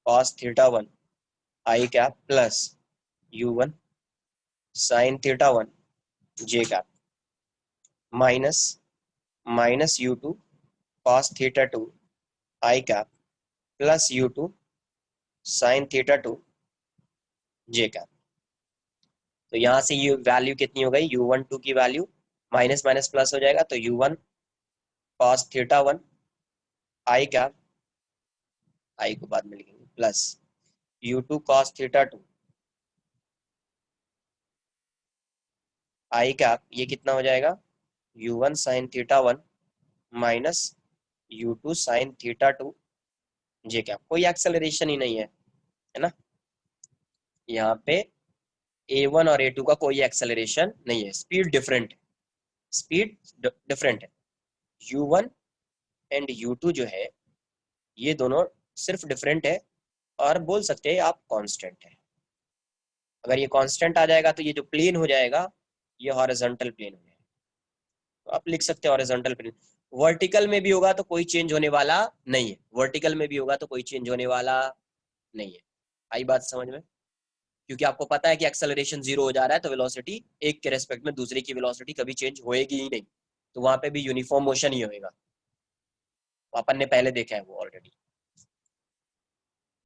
cos theta one I cap plus u1 sin theta one J cap minus minus u2 cos theta two I cap plus u2 sin theta two J cap. तो यहाँ से ये वैल्यू कितनी हो गई, u12 की वैल्यू माइनस माइनस प्लस हो जाएगा, तो u1 cos theta one I cap, I को बाद में लिखेंगे, plus u2 cos theta two I cap, ये कितना हो जाएगा, u1 sin theta one minus u2 sin theta two J cap. कोई एक्सेलरेशन ही नहीं है ना, यहाँ पे a1 और a2 का कोई एक्सेलरेशन नहीं है, स्पीड डिफरेंट है, स्पीड डिफरेंट है। u1 एंड u2 जो है ये दोनों सिर्फ डिफरेंट है, और बोल सकते हैं आप कांस्टेंट है। अगर ये कांस्टेंट आ जाएगा तो ये जो प्लेन हो जाएगा ये हॉरिजॉन्टल प्लेन हो जाएगा। तो आप लिख सकते हैं हॉरिजॉन्टल प्लेन। वर्टिकल में भी होगा तो कोई चेंज होने वाला नहीं है, वर्टिकल में भी होगा तो कोई चेंज होने वाला नहीं है। आई बात समझ में, क्योंकि आपको पता है कि एक्सेलरेशन जीरो हो जा रहा है, तो वेलोसिटी एक के रेस्पेक्ट में दूसरे की वेलोसिटी कभी चेंज होएगी ही नहीं, तो वहां पे भी यूनिफॉर्म मोशन ही होएगा। अपन ने पहले देखा है वो ऑलरेडी,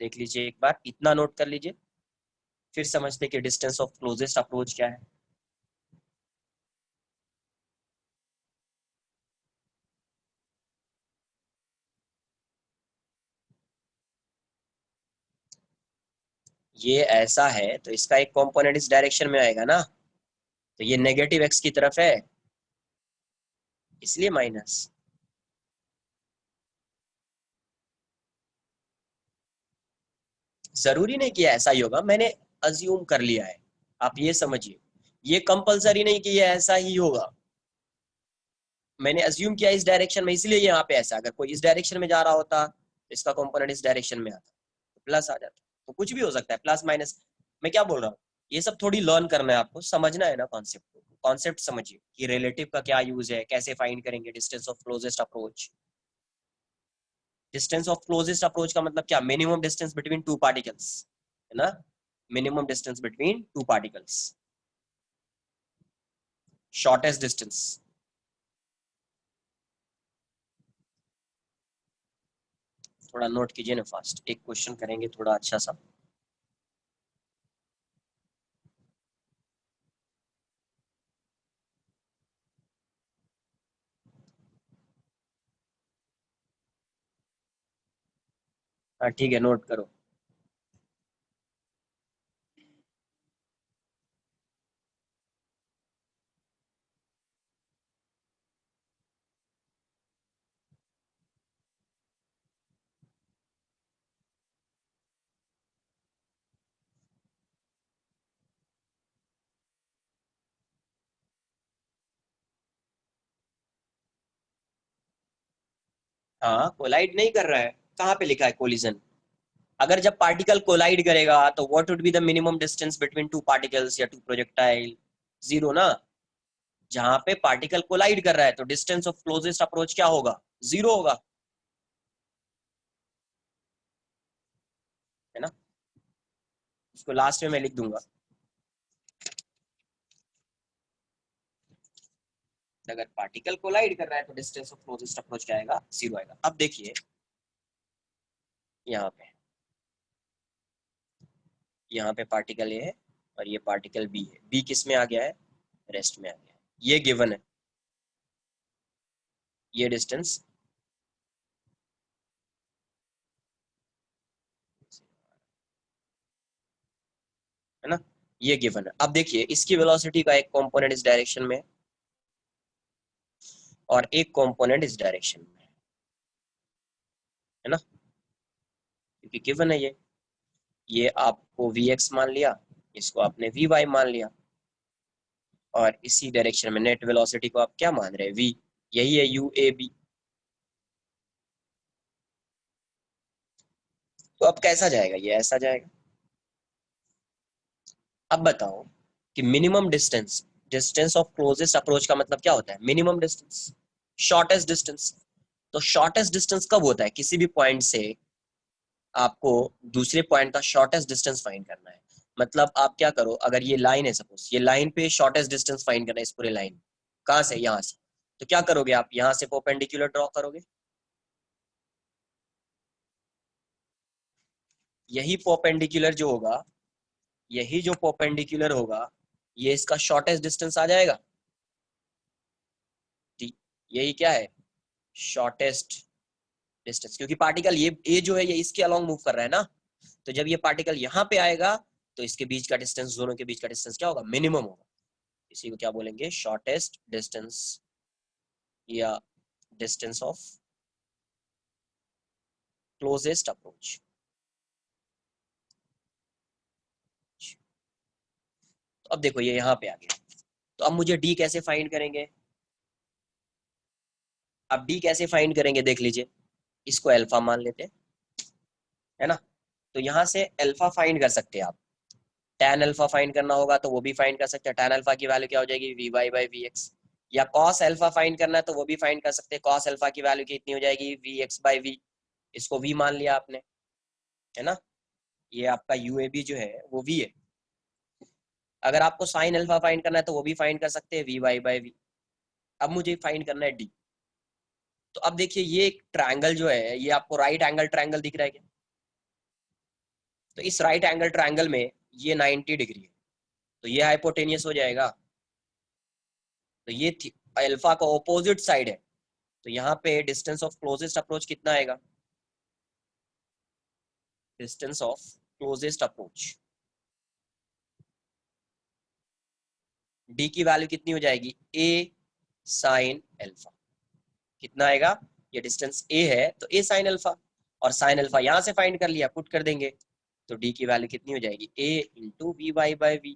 देख लीजिए एक बार, इतना नोट कर लीजिए, फिर समझते कि डिस्टेंस ऑफ क्लोजेस्ट अप्रोच क्या है। ये ऐसा है तो इसका एक कंपोनेंट इस डायरेक्शन में आएगा ना, तो ये नेगेटिव एक्स की तरफ है, इसलिए माइनस। जरूरी नहीं कि ऐसा ही होगा, मैंने अज्यूम कर लिया है, आप ये समझिए, ये कंपलसरी नहीं कि ये ऐसा ही होगा, मैंने अज्यूम किया इस डायरेक्शन में, इसलिए यहाँ पे ऐसा। अगर कोई इस डायरेक्शन में जा रहा होता, इसका कंपोनेंट इस डायरेक्शन में आता तो प्लस आ जाता, तो कुछ भी हो सकता है, प्लस माइनस। मैं क्या बोल रहा हूँ, ये सब थोड़ी लर्न करना है आपको, समझना है ना कॉन्सेप्ट को, कॉन्सेप्ट समझिए कि रिलेटिव का क्या यूज है, कैसे फाइंड करेंगे distance of closest approach. Distance of closest approach का मतलब क्या, minimum distance between two particles, है ना, minimum distance between two particles, shortest distance. थोड़ा नोट कीजिए ना फास्ट, एक क्वेश्चन करेंगे थोड़ा अच्छा सा। हाँ ठीक है, नोट करो। हाँ कोलाइड नहीं कर रहा है, कहाँ पे लिखा है कोलिजन। अगर जब पार्टिकल कोलाइड करेगा तो what would be the minimum distance between two particles या टू प्रोजेक्टाइल, जीरो ना। जहां पे पार्टिकल कोलाइड कर रहा है तो डिस्टेंस ऑफ क्लोजेस्ट अप्रोच क्या होगा, जीरो होगा, है ना। उसको लास्ट में मैं लिख दूंगा। अगर पार्टिकल कोलाइड कर रहा है तो डिस्टेंस ऑफ क्लोजेस्ट अप्रोच क्या आएगा, जीरो आएगा। अब देखिए यहाँ पे पार्टिकल ए है और ये पार्टिकल बी है, बी किस में आ गया है, रेस्ट में आ गया है, ये गिवन है, ये डिस्टेंस है ना, ये गिवन है। अब देखिए इसकी वेलोसिटी का एक कंपोनेंट इस डायरेक्शन में और एक कंपोनेंट इस डायरेक्शन में, है ना। क्योंकि गिवन है ये आपको vx मान लिया, इसको आपने vy मान लिया, और इसी डायरेक्शन में नेट वेलोसिटी को आप क्या मान रहे हैं, v, यही है UAB। तो अब कैसा जाएगा, ये ऐसा जाएगा। अब बताओ कि minimum distance, distance of closest approach का मतलब क्या होता है, मिनिमम डिस्टेंस, शॉर्टेस्ट डिस्टेंस। तो शॉर्टेस्ट डिस्टेंस कब होता है, किसी भी पॉइंट से आपको दूसरे पॉइंट का शॉर्टेस्ट डिस्टेंस फाइंड करना है। मतलब आप क्या करो, अगर ये लाइन है, सपोज ये लाइन पे शॉर्टेस्ट डिस्टेंस फाइंड करना है इस पूरे लाइन, कहां से, यहां से। तो क्या करोगे आप, यहां से परपेंडिकुलर ड्रॉ करोगे, यही परपेंडिकुलर जो होगा, यही जो परपेंडिकुलर होगा, ये इसका शॉर्टेस्ट डिस्टेंस आ जाएगा। यही क्या है, शॉर्टेस्ट डिस्टेंस, क्योंकि पार्टिकल ये जो है ये इसके अलोंग मूव कर रहा है ना। तो जब ये पार्टिकल यहाँ पे आएगा तो इसके बीच का डिस्टेंस, दोनों के बीच का डिस्टेंस क्या होगा, मिनिमम होगा। इसी को क्या बोलेंगे, शॉर्टेस्ट डिस्टेंस या डिस्टेंस ऑफ क्लोजेस्ट अप्रोच। तो अब देखो ये यहाँ पे आ गया, तो अब मुझे डी कैसे फाइंड करेंगे, अब डी कैसे फाइंड करेंगे देख लीजिए, इसको अल्फा मान लेते हैं, है ना। तो यहाँ से अल्फा फाइंड कर सकते हैं आप, tan अल्फा फाइंड करना होगा तो वो भी फाइंड कर सकते हैं, tan अल्फा की वैल्यू क्या हो जाएगी, vy/vx। या cos अल्फा फाइंड करना है तो वो भी फाइंड कर सकते हैं, cos अल्फा की वैल्यू कितनी हो जाएगी, vx/v। इसको v मान लिया आपने, है ना। ये आपका UAB जो है वो v है। अगर आपको sin अल्फा फाइंड करना है तो वो भी फाइंड कर सकते हैं, vy/v। अब मुझे फाइंड करना है d। तो अब देखिए ये एक ट्रायंगल जो है, ये आपको राइट एंगल ट्रायंगल दिख रहा है क्या। तो इस राइट एंगल ट्रायंगल में ये 90 डिग्री है, तो ये हाइपोटेनियस हो जाएगा। तो ये अल्फा का ऑपोजिट साइड है, तो यहाँ पे डिस्टेंस ऑफ क्लोजेस्ट अप्रोच कितना आएगा, distance of closest approach, D की वैल्यू कितनी हो जाएगी, ए साइन अल्फा। कितना आएगा, ये डिस्टेंस ए है तो ए साइन अल्फा, और साइन अल्फा यहाँ से फाइंड कर लिया, पुट कर देंगे, तो डी की वैल्यू कितनी हो जाएगी, ए इंटू vy/v।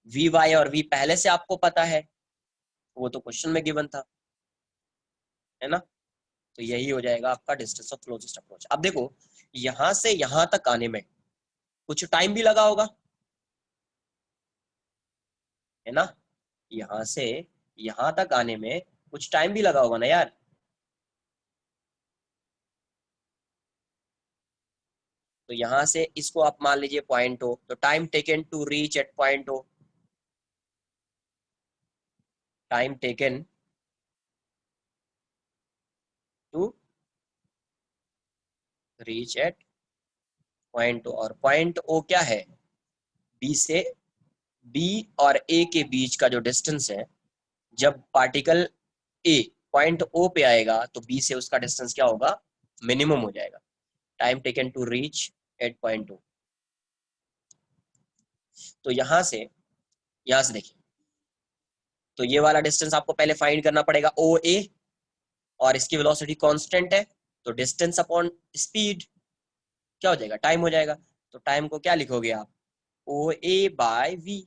vy और v पहले से आपको पता है, वो तो क्वेश्चन में गिवन था, है ना। तो यही हो जाएगा आपका डिस्टेंस ऑफ क्लोजेस्ट अप्रोच। अब देखो यहां से यहां तक आने में कुछ टाइम भी लगा होगा, है ना। यहां से यहां तक आने में कुछ टाइम भी लगा होगा ना यार। तो यहां से इसको आप मान लीजिए पॉइंट हो, तो time taken to reach at point O, time taken to reach at point O, और पॉइंट ओ क्या है, बी से, बी और ए के बीच का जो डिस्टेंस है, जब पार्टिकल ए पॉइंट ओ पे आएगा तो बी से उसका डिस्टेंस क्या होगा, मिनिमम हो जाएगा। Time taken to reach at point O. तो यहां से देखिए, तो ये वाला डिस्टेंस आपको पहले फाइंड करना पड़ेगा, ओ ए, और इसकी वेलोसिटी कांस्टेंट है, तो डिस्टेंस अपॉन स्पीड क्या हो जाएगा, टाइम हो जाएगा। तो टाइम को क्या लिखोगे आप, ओ ए बाय वी।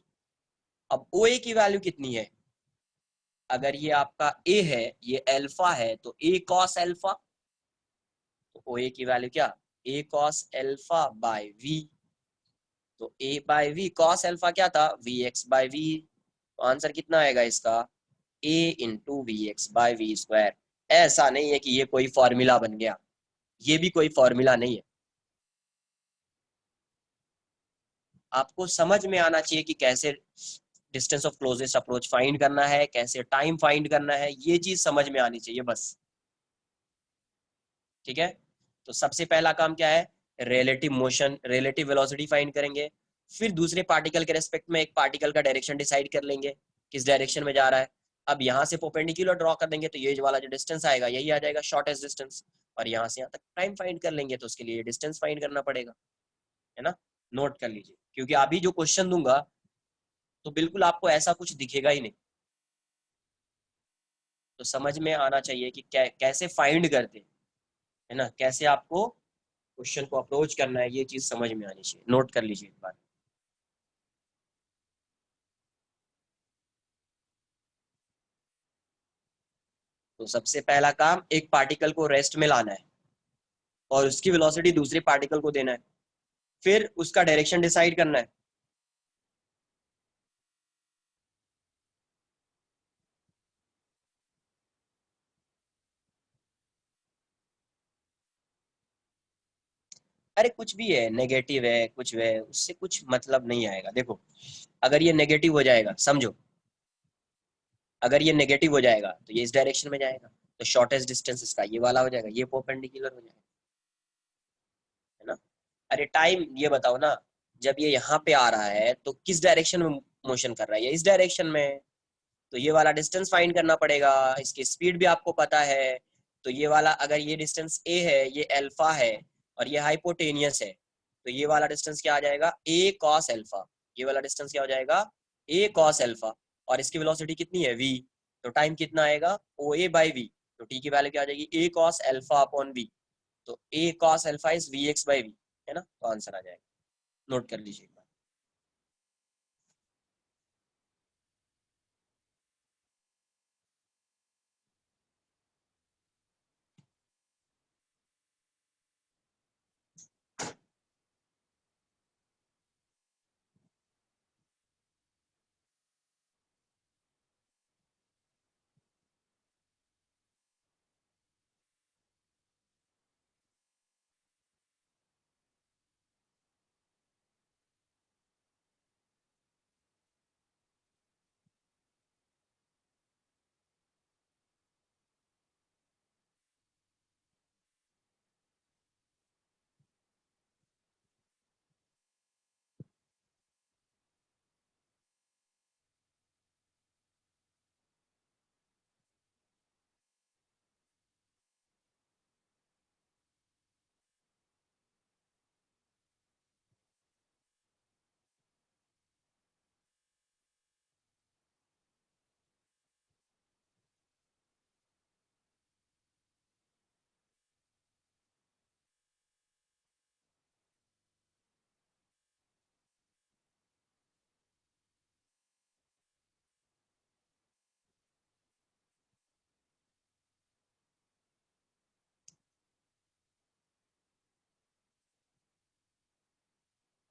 अब ओ ए की वैल्यू कितनी है, अगर ये आपका ए है, ये अल्फा है, तो ए कॉस अल्फा, तो ओ ए की वैल्यू क्या, A cos alpha by V. तो A by V, cos alpha क्या था, वी एक्स बाय वी। तो आंसर कितना आएगा इसका, A into V X by V square. ऐसा नहीं है कि ये कोई फॉर्मूला बन गया, ये भी कोई फॉर्मूला नहीं है। आपको समझ में आना चाहिए कि कैसे distance of closest approach find करना है, कैसे टाइम फाइंड करना है, ये चीज समझ में आनी चाहिए बस। ठीक है। तो सबसे पहला काम क्या है, relative motion, relative velocity find करेंगे। फिर दूसरे पार्टिकल के रेस्पेक्ट में एक पार्टिकल का डायरेक्शन डिसाइड कर लेंगे, किस डायरेक्शन में जा रहा है। अब यहाँ से परपेंडिकुलर ड्रॉ कर देंगे तो ये वाला जो डिस्टेंस आएगा यही आ जाएगा शॉर्टेस्ट डिस्टेंस। और यहाँ से यहाँ तक टाइम फाइंड कर लेंगे, तो उसके लिए डिस्टेंस फाइंड करना पड़ेगा, है ना। नोट कर लीजिए, क्योंकि अभी जो क्वेश्चन दूंगा तो बिल्कुल आपको ऐसा कुछ दिखेगा ही नहीं। तो समझ में आना चाहिए कि कैसे फाइंड करते, है ना, कैसे आपको क्वेश्चन को अप्रोच करना है, ये चीज समझ में आनी चाहिए, नोट कर लीजिए एक बार। तो सबसे पहला काम एक पार्टिकल को रेस्ट में लाना है और उसकी वेलोसिटी दूसरे पार्टिकल को देना है, फिर उसका डायरेक्शन डिसाइड करना है। अरे कुछ भी है, नेगेटिव है कुछ है, उससे कुछ मतलब नहीं आएगा। देखो अगर ये नेगेटिव हो जाएगा, समझो अगर ये नेगेटिव हो जाएगा तो ये इस डायरेक्शन में जाएगा, तो शॉर्टेस्ट डिस्टेंस इसका ये वाला हो जाएगा, ये परपेंडिकुलर हो जाएगा, है ना। अरे टाइम ये बताओ ना, जब ये यहाँ पे आ रहा है तो किस डायरेक्शन में मोशन कर रहा है, ये इस डायरेक्शन में, तो ये वाला डिस्टेंस फाइंड करना पड़ेगा। इसकी स्पीड भी आपको पता है, तो ये वाला अगर ये डिस्टेंस ए है, ये अल्फा है और ये हाइपोटेनियस है, तो ये वाला डिस्टेंस क्या आ जाएगा, ए कॉस अल्फा। ये वाला डिस्टेंस क्या हो जाएगा, ए कॉस अल्फा। और इसकी वेलोसिटी कितनी है, वी, तो टाइम कितना आएगा, ओ ए बाई वी। तो टी की वैल्यू क्या आ जाएगी, A cos alpha upon V. तो A cos alpha is V X by V, है ना, तो आंसर आ जाएगा। नोट कर लीजिए एक बार।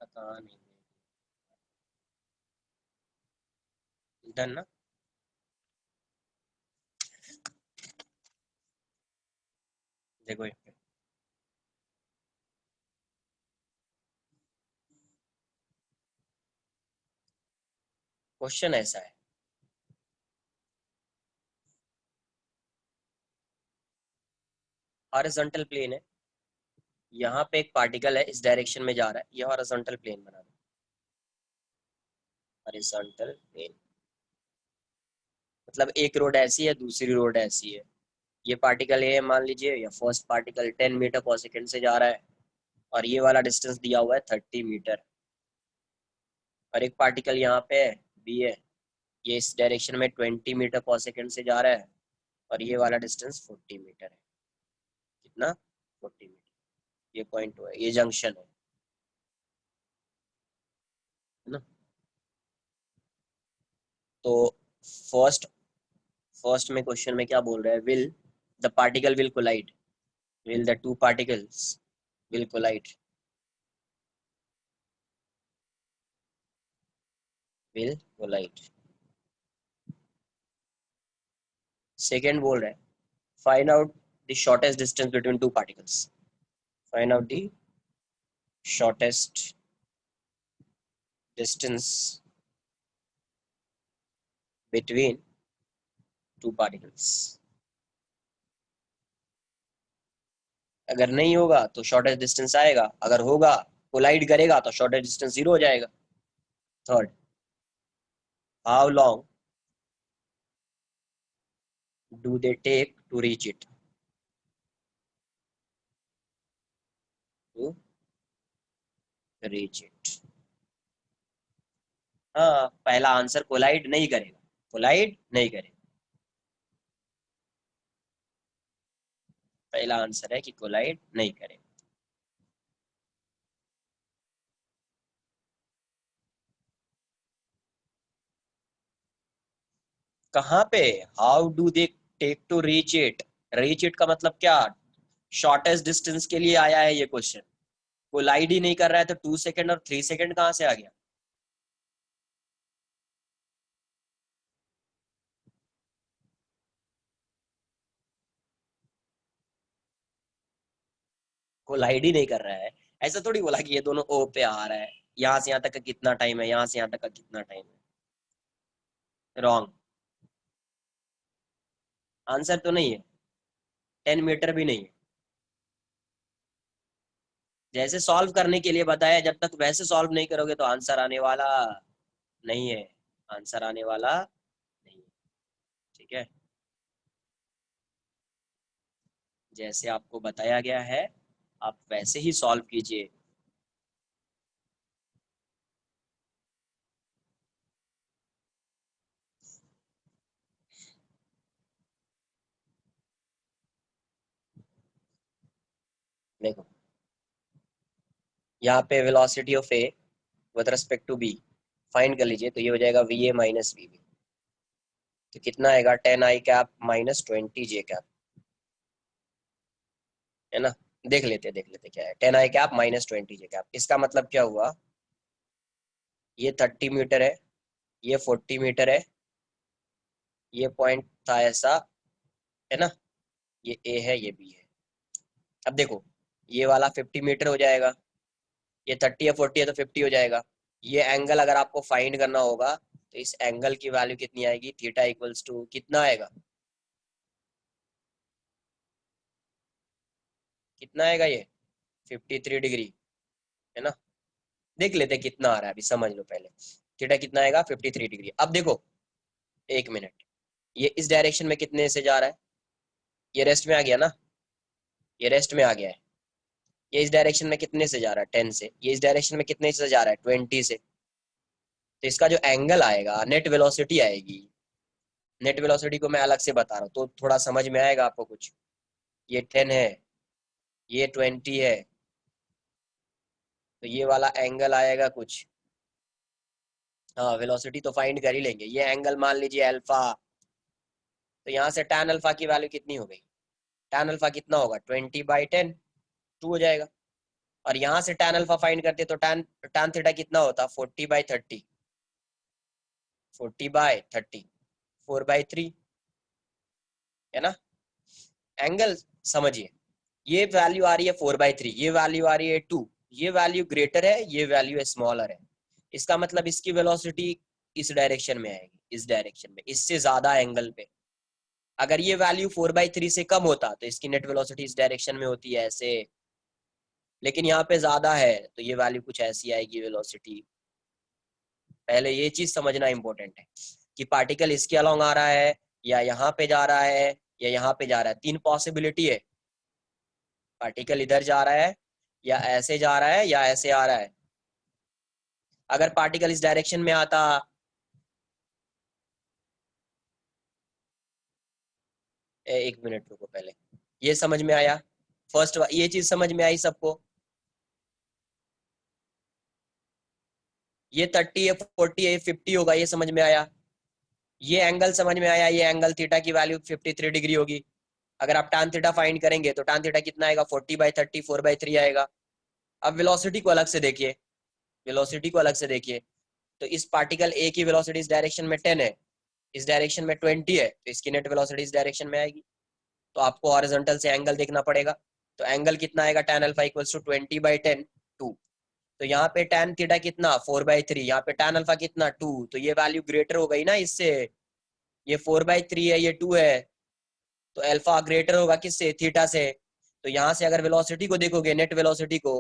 पता नहीं, डन ना। देखो क्वेश्चन ऐसा है, हॉरिजॉन्टल प्लेन है, यहाँ पे एक पार्टिकल है इस डायरेक्शन में जा रहा है, ये हॉरिजॉन्टल प्लेन बना दो, हॉरिजॉन्टल प्लेन मतलब एक रोड ऐसी है दूसरी रोड ऐसी है। ये पार्टिकल ये मान लीजिए, या फर्स्ट पार्टिकल 10 मीटर पर सेकेंड से जा रहा है और ये वाला डिस्टेंस दिया हुआ है 30 मीटर। और एक पार्टिकल यहाँ पे है, बी है, ये इस डायरेक्शन में 20 मीटर पर सेकेंड से जा रहा है और ये वाला डिस्टेंस 40 मीटर है। कितना, 40 मीटर। ये पॉइंट है, ये जंक्शन है ना। तो फर्स्ट फर्स्ट में क्वेश्चन में क्या बोल रहा है, will the particle will collide, will the two particles will collide, will collide। Second बोल रहा है find out the shortest distance between two particles, find out the shortest distance between two particles। अगर नहीं होगा तो शॉर्टेस्ट डिस्टेंस आएगा, अगर होगा कोलाइड करेगा तो शॉर्टेस्ट डिस्टेंस जीरो हो जाएगा। Third, how long do they take to reach it, to reach it। हाँ, पहला आंसर कोलाइड नहीं करेगा, कोलाइड नहीं करेगा, पहला आंसर है कि कोलाइड नहीं करेगा। कहाँ पे? How do they take to reach it? Reach it का मतलब क्या? शॉर्टेस्ट डिस्टेंस के लिए आया है ये क्वेश्चन। कोलाइड ही नहीं कर रहा है तो 2 सेकंड और 3 सेकंड कहाँ से आ गया? कोलाइड ही नहीं कर रहा है। ऐसा थोड़ी बोला कि ये दोनों ओ पे आ रहा है, यहाँ से यहाँ तक का कितना टाइम है, यहाँ से यहाँ तक का कितना टाइम है। रॉन्ग आंसर तो नहीं है। 10 मीटर भी नहीं है। जैसे सॉल्व करने के लिए बताया, जब तक वैसे सॉल्व नहीं करोगे तो आंसर आने वाला नहीं है। आंसर आने वाला नहीं है। ठीक है, जैसे आपको बताया गया है आप वैसे ही सॉल्व कीजिए। देखो, यहाँ पे velocity of A with respect to B find कर लीजिए, तो ये हो जाएगा V A minus V B. तो कितना आएगा? 10 i cap minus 20 j cap, है ना? देख लेते क्या है। 10 i cap minus 20 j cap, इसका मतलब क्या हुआ? ये 30 मीटर है, ये 40 मीटर है, ये पॉइंट था ऐसा, है ना? ये ए है, ये बी है। अब देखो, ये वाला 50 मीटर हो जाएगा, ये 30 या 40 है तो 50 हो जाएगा। ये एंगल अगर आपको फाइंड करना होगा तो इस एंगल की वैल्यू कितनी आएगी? थीटा इक्वल्स टू कितना आएगा? कितना आएगा ये? 53 डिग्री, है ना? देख लेते हैं कितना आ रहा है, अभी समझ लो पहले। थीटा कितना आएगा? 53 डिग्री। अब देखो, 1 मिनट, ये इस डायरेक्शन में कितने से जा रहा है? ये रेस्ट में आ गया ना? ये रेस्ट में आ गया है। ये इस डायरेक्शन में कितने से जा रहा है? 10 से। ये इस डायरेक्शन में कितने से जा रहा है? 20 से। तो इसका जो एंगल आएगा, नेट वेलोसिटी आएगी। नेट वेलोसिटी को मैं अलग से बता रहा हूँ तो थोड़ा समझ में आएगा आपको कुछ। ये 10 है, ये 20 है, तो ये वाला एंगल आएगा कुछ। हाँ, वेलोसिटी तो फाइंड कर ही लेंगे। ये एंगल मान लीजिए अल्फा, तो यहाँ से tan अल्फा की वैल्यू कितनी हो गई? tan अल्फा कितना होगा? 20/10, 2 हो जाएगा। और यहाँ से tan अल्फा फाइंड करते तो tan थीटा कितना होता? 40/30, 40/30, 4/3, है ना? एंगल समझिए, ये वैल्यू आ रही है 4/3, ये वैल्यू आ रही है 2, ये वैल्यू ग्रेटर है, ये वैल्यू स्मॉलर है। इसका मतलब इसकी वेलोसिटी इस डायरेक्शन में आएगी, इस डायरेक्शन में, इससे ज्यादा एंगल पे। अगर ये वैल्यू 4/3 से कम होता तो इसकी नेट वेलोसिटी इस डायरेक्शन में होती है ऐसे, लेकिन यहाँ पे ज्यादा है तो ये वैल्यू कुछ ऐसी आएगी वेलोसिटी। पहले ये चीज समझना इंपॉर्टेंट है कि पार्टिकल इसके अलोंग आ रहा है, या यहाँ पे जा रहा है, या यहाँ पे जा रहा है। 3 पॉसिबिलिटी है, पार्टिकल इधर जा रहा है, या ऐसे जा रहा है, या ऐसे आ रहा है। अगर पार्टिकल इस डायरेक्शन में आता, 1 मिनट रुको पहले, ये समझ में आया? फर्स्ट ये चीज समझ में आई सबको? ये 30 है, 40 है, 50 होगा, ये समझ में आया? ये एंगल समझ में आया? ये एंगल थीटा की वैल्यू 53 डिग्री होगी। अगर आप tan थीटा फाइंड करेंगे तो tan थीटा कितना आएगा? 40/30, 4/3 आएगा। अब वेलोसिटी को अलग से देखिए, वेलोसिटी को अलग से देखिए। तो इस पार्टिकल ए की वेलोसिटी इस डायरेक्शन में 10 है, इस डायरेक्शन में 20 है, तो इसकी नेट वेलोसिटी इस डायरेक्शन में आएगी। तो आपको हॉरिजॉन्टल से एंगल देखना पड़ेगा। तो एंगल कितना आएगा? tan alpha equals to 20/10, 2। तो यहाँ पे tan थीटा कितना? 4/3, यहाँ पे tan अल्फा कितना? 2। तो ये वैल्यू ग्रेटर हो गई ना इससे। ये 4/3 है, ये 2 है, तो अल्फा ग्रेटर होगा किससे? थीटा से। तो यहाँ से अगर वेलोसिटी को देखोगे, नेट वेलोसिटी को,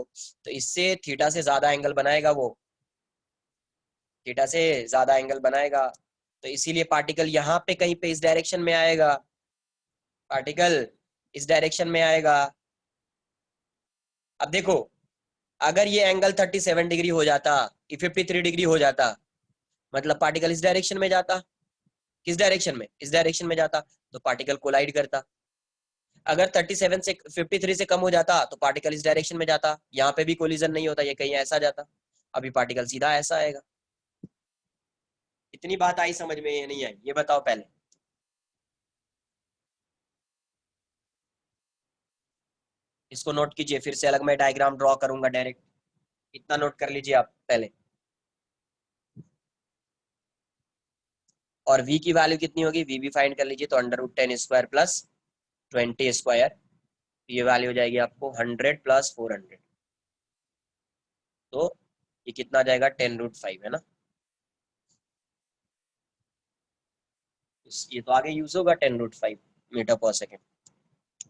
तो इससे थीटा से ज्यादा एंगल बनाएगा वो, थीटा से ज्यादा एंगल बनाएगा। तो इसीलिए पार्टिकल यहाँ पे कहीं पे इस डायरेक्शन में आएगा, पार्टिकल इस डायरेक्शन में आएगा। अब देखो, अगर ये एंगल 37 डिग्री हो जाता, 53 डिग्री हो जाता, मतलब पार्टिकल इस डायरेक्शन में जाता। किस डायरेक्शन में? इस डायरेक्शन में जाता, तो पार्टिकल कोलाइड करता। अगर 37 से 53 से कम हो जाता तो पार्टिकल इस डायरेक्शन में जाता, यहाँ पे भी कोलिजन नहीं होता, ये कहीं ऐसा जाता। अभी पार्टिकल सीधा ऐसा आएगा। इतनी बात आई समझ में? ये नहीं आई? ये बताओ पहले। इसको नोट कीजिए, फिर से अलग मैं डायग्राम ड्रॉ करूंगा डायरेक्ट, इतना नोट कर लीजिए आप पहले। और v की वैल्यू कितनी होगी, v भी फाइंड कर लीजिए, तो √10² प्लस 20², ये वैल्यू हो जाएगी आपको 100 प्लस 400, तो ये कितना आ जाएगा 10√5 है ना। ये तो आगे यूज होगा 10√5 मीटर पर सेकेंड,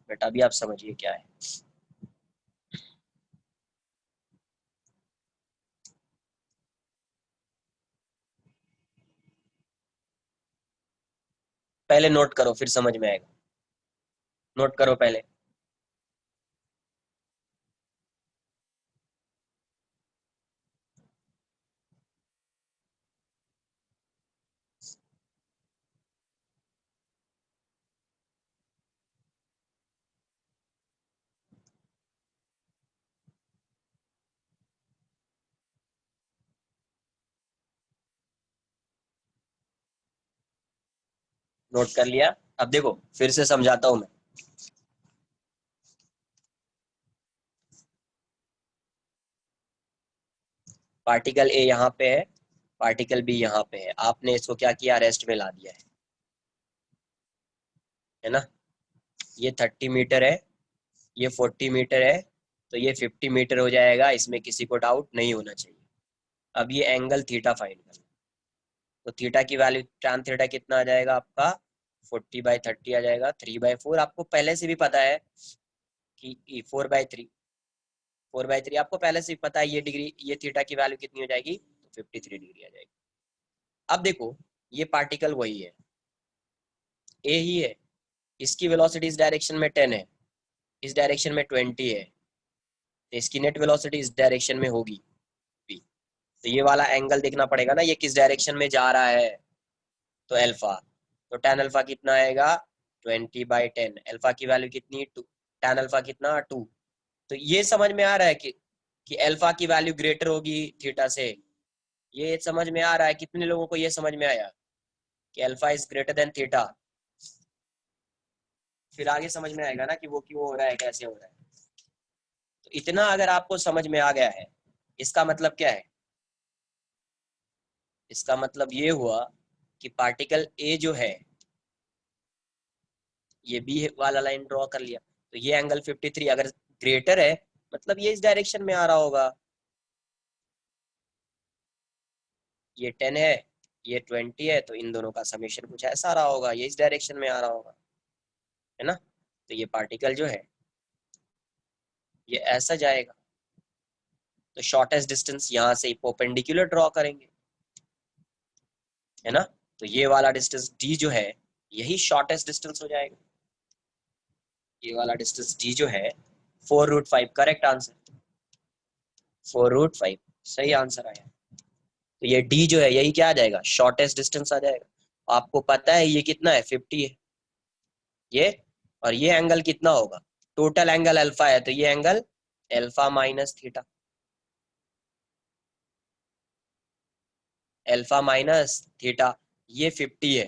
बट अभी आप समझिए क्या है। पहले नोट करो फिर समझ में आएगा, नोट करो पहले। नोट कर लिया, अब देखो फिर से समझाता हूं मैं। पार्टिकल ए यहाँ पे है, पार्टिकल बी यहाँ पे है, आपने इसको क्या किया, रेस्ट में ला दिया है ना। ये 30 मीटर है, ये 40 मीटर है, तो ये 50 मीटर हो जाएगा, इसमें किसी को डाउट नहीं होना चाहिए। अब ये एंगल थीटा फाइंड करना, तो थीटा की वैल्यू tan थीटा कितना आ जाएगा आपका 40/30 आ जाएगा, 3/4 आपको पहले से भी पता है कि 4/3 आपको पहले से भी पता है, ये डिग्री, ये थीटा की वैल्यू कितनी हो जाएगी, तो 53 डिग्री आ जाएगी। अब देखो ये पार्टिकल वही है, ए ही है, इसकी वेलोसिटी इस डायरेक्शन में 10 है, इस डायरेक्शन में 20 है, तो इसकी नेट वेलोसिटी इस डायरेक्शन में होगी भी। तो ये वाला एंगल देखना पड़ेगा ना, ये किस डायरेक्शन में जा रहा है, तो अल्फा, तो tan अल्फा कितना आएगा 20/10, अल्फा की वैल्यू कितनी 2, tan अल्फा कितना 2। तो ये समझ में आ रहा है कि अल्फा की वैल्यू ग्रेटर होगी थीटा से, ये समझ में आ रहा है, कितने लोगों को ये समझ में आया कि alpha is greater than theta. फिर आगे समझ में आएगा ना कि वो क्यों हो रहा है, कैसे हो रहा है। तो इतना अगर आपको समझ में आ गया है, इसका मतलब क्या है, इसका मतलब ये हुआ कि पार्टिकल ए जो है, ये बी वाला लाइन ड्रॉ कर लिया, तो ये एंगल 53 अगर ग्रेटर है, मतलब ये इस डायरेक्शन में आ रहा होगा, ये 10 है, ये 20 है, तो इन दोनों का समेशन कुछ ऐसा आ रहा होगा, ये इस डायरेक्शन में आ रहा होगा, है ना। तो ये पार्टिकल जो है ये ऐसा जाएगा, तो शॉर्टेस्ट डिस्टेंस यहाँ से परपेंडिकुलर ड्रॉ करेंगे, है ना। तो ये वाला डिस्टेंस डी जो है, यही शॉर्टेस्ट डिस्टेंस हो जाएगा, ये वाला डिस्टेंस डी जो है 4√5, करेक्ट आंसर 4√5, सही आंसर आया। तो ये डी जो है यही क्या आ जाएगा, शॉर्टेस्ट डिस्टेंस आ जाएगा। आपको पता है ये कितना है 50 है ये, और ये एंगल कितना होगा, टोटल एंगल अल्फा है, तो ये angle alpha minus theta, alpha minus theta, ये 50 है,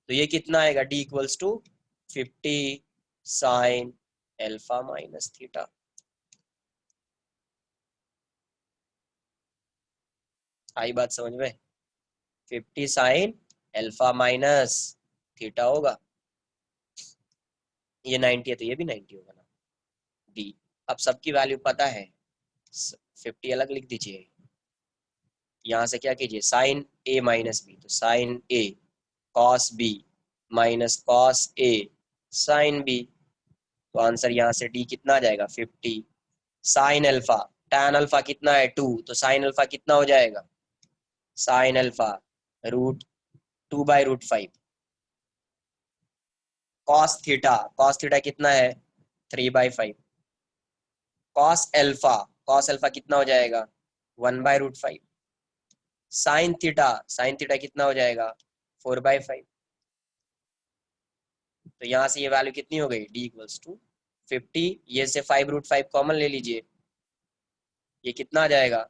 तो ये कितना आएगा, D equals to 50 sine alpha minus theta. आई बात समझ में, 50 साइन अल्फा माइनस थीटा होगा, ये 90 है तो ये भी 90 होगा ना, डी। अब सबकी वैल्यू पता है, 50 अलग लिख दीजिए, यहाँ से क्या कीजिए, साइन ए माइनस बी, तो sign A cos B minus cos A sine B, तो आंसर यहाँ से डी कितना आ जाएगा 50 साइन अल्फा, tan अल्फा कितना है 2, तो साइन अल्फा कितना हो जाएगा, साइन अल्फा √2/√5, कॉस थीटा कितना है 3/5, कॉस अल्फा कितना हो जाएगा 1/√5, साइन थीटा कितना हो जाएगा 4/5। तो यहाँ से ये वैल्यू कितनी हो गई, डी इक्वल्स टू 50, ये से 5√5 कॉमन ले लीजिए, ये कितना आ जाएगा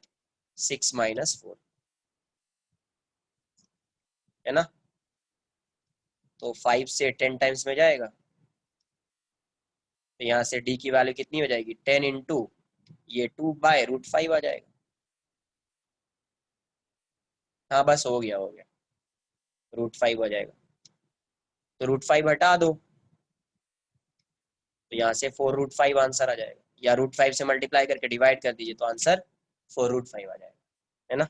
6 - 4, है ना। तो 5 से 10 टाइम्स में जाएगा, तो यहाँ से डी की वैल्यू कितनी हो जाएगी, 10 इंटू ये 2/√5 आ जाएगा। हाँ बस हो गया, हो गया, √5 हो जाएगा। तो √5 हटा दो, तो यहाँ से 4√5 आंसर आ जाएगा, या √5 से मल्टीप्लाई करके डिवाइड कर दीजिए तो आंसर 4√5 आ जाएगा, है ना।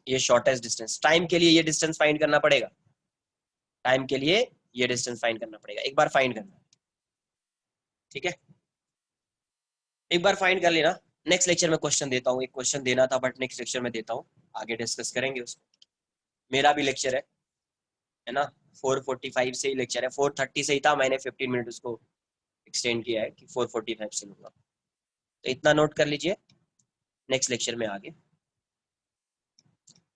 ये शॉर्टेस्ट डिस्टेंस, टाइम के लिए ये डिस्टेंस फाइंड करना पड़ेगा, टाइम के लिए ये डिस्टेंस फाइंड करना पड़ेगा, एक बार फाइंड करना, ठीक है, एक बार फाइंड कर लेना। नेक्स्ट लेक्चर में क्वेश्चन देता हूँ, एक क्वेश्चन देना था बट नेक्स्ट लेक्चर में देता हूँ, आगे डिस्कस करेंगे उसको। मेरा भी लेक्चर है ना, 4:45 से ही लेक्चर है, 4:30 से ही था, मैंने 15 मिनट उसको एक्सटेंड किया है कि 4:45 से लूंगा, तो इतना नोट कर लीजिए, नेक्स्ट लेक्चर में आगे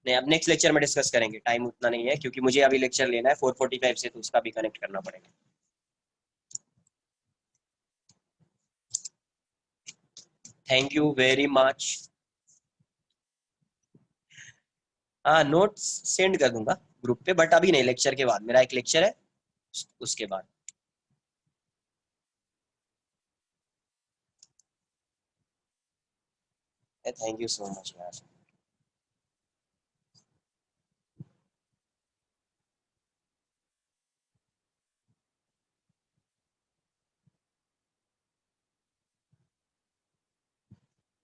नहीं, अब नेक्स्ट लेक्चर में डिस्कस करेंगे, टाइम उतना नहीं है क्योंकि मुझे अभी लेक्चर लेना है 4:45 से, तो उसका भी कनेक्ट करना पड़ेगा। Thank you very much. हाँ नोट्स सेंड कर दूंगा ग्रुप पे, बट अभी नहीं, लेक्चर के बाद, मेरा एक लेक्चर है उसके बाद। थैंक यू सो मच यार।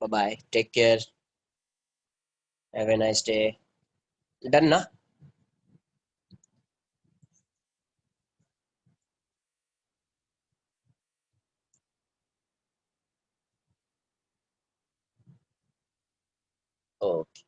Bye bye, take care, have a nice day. Done ना। ओके।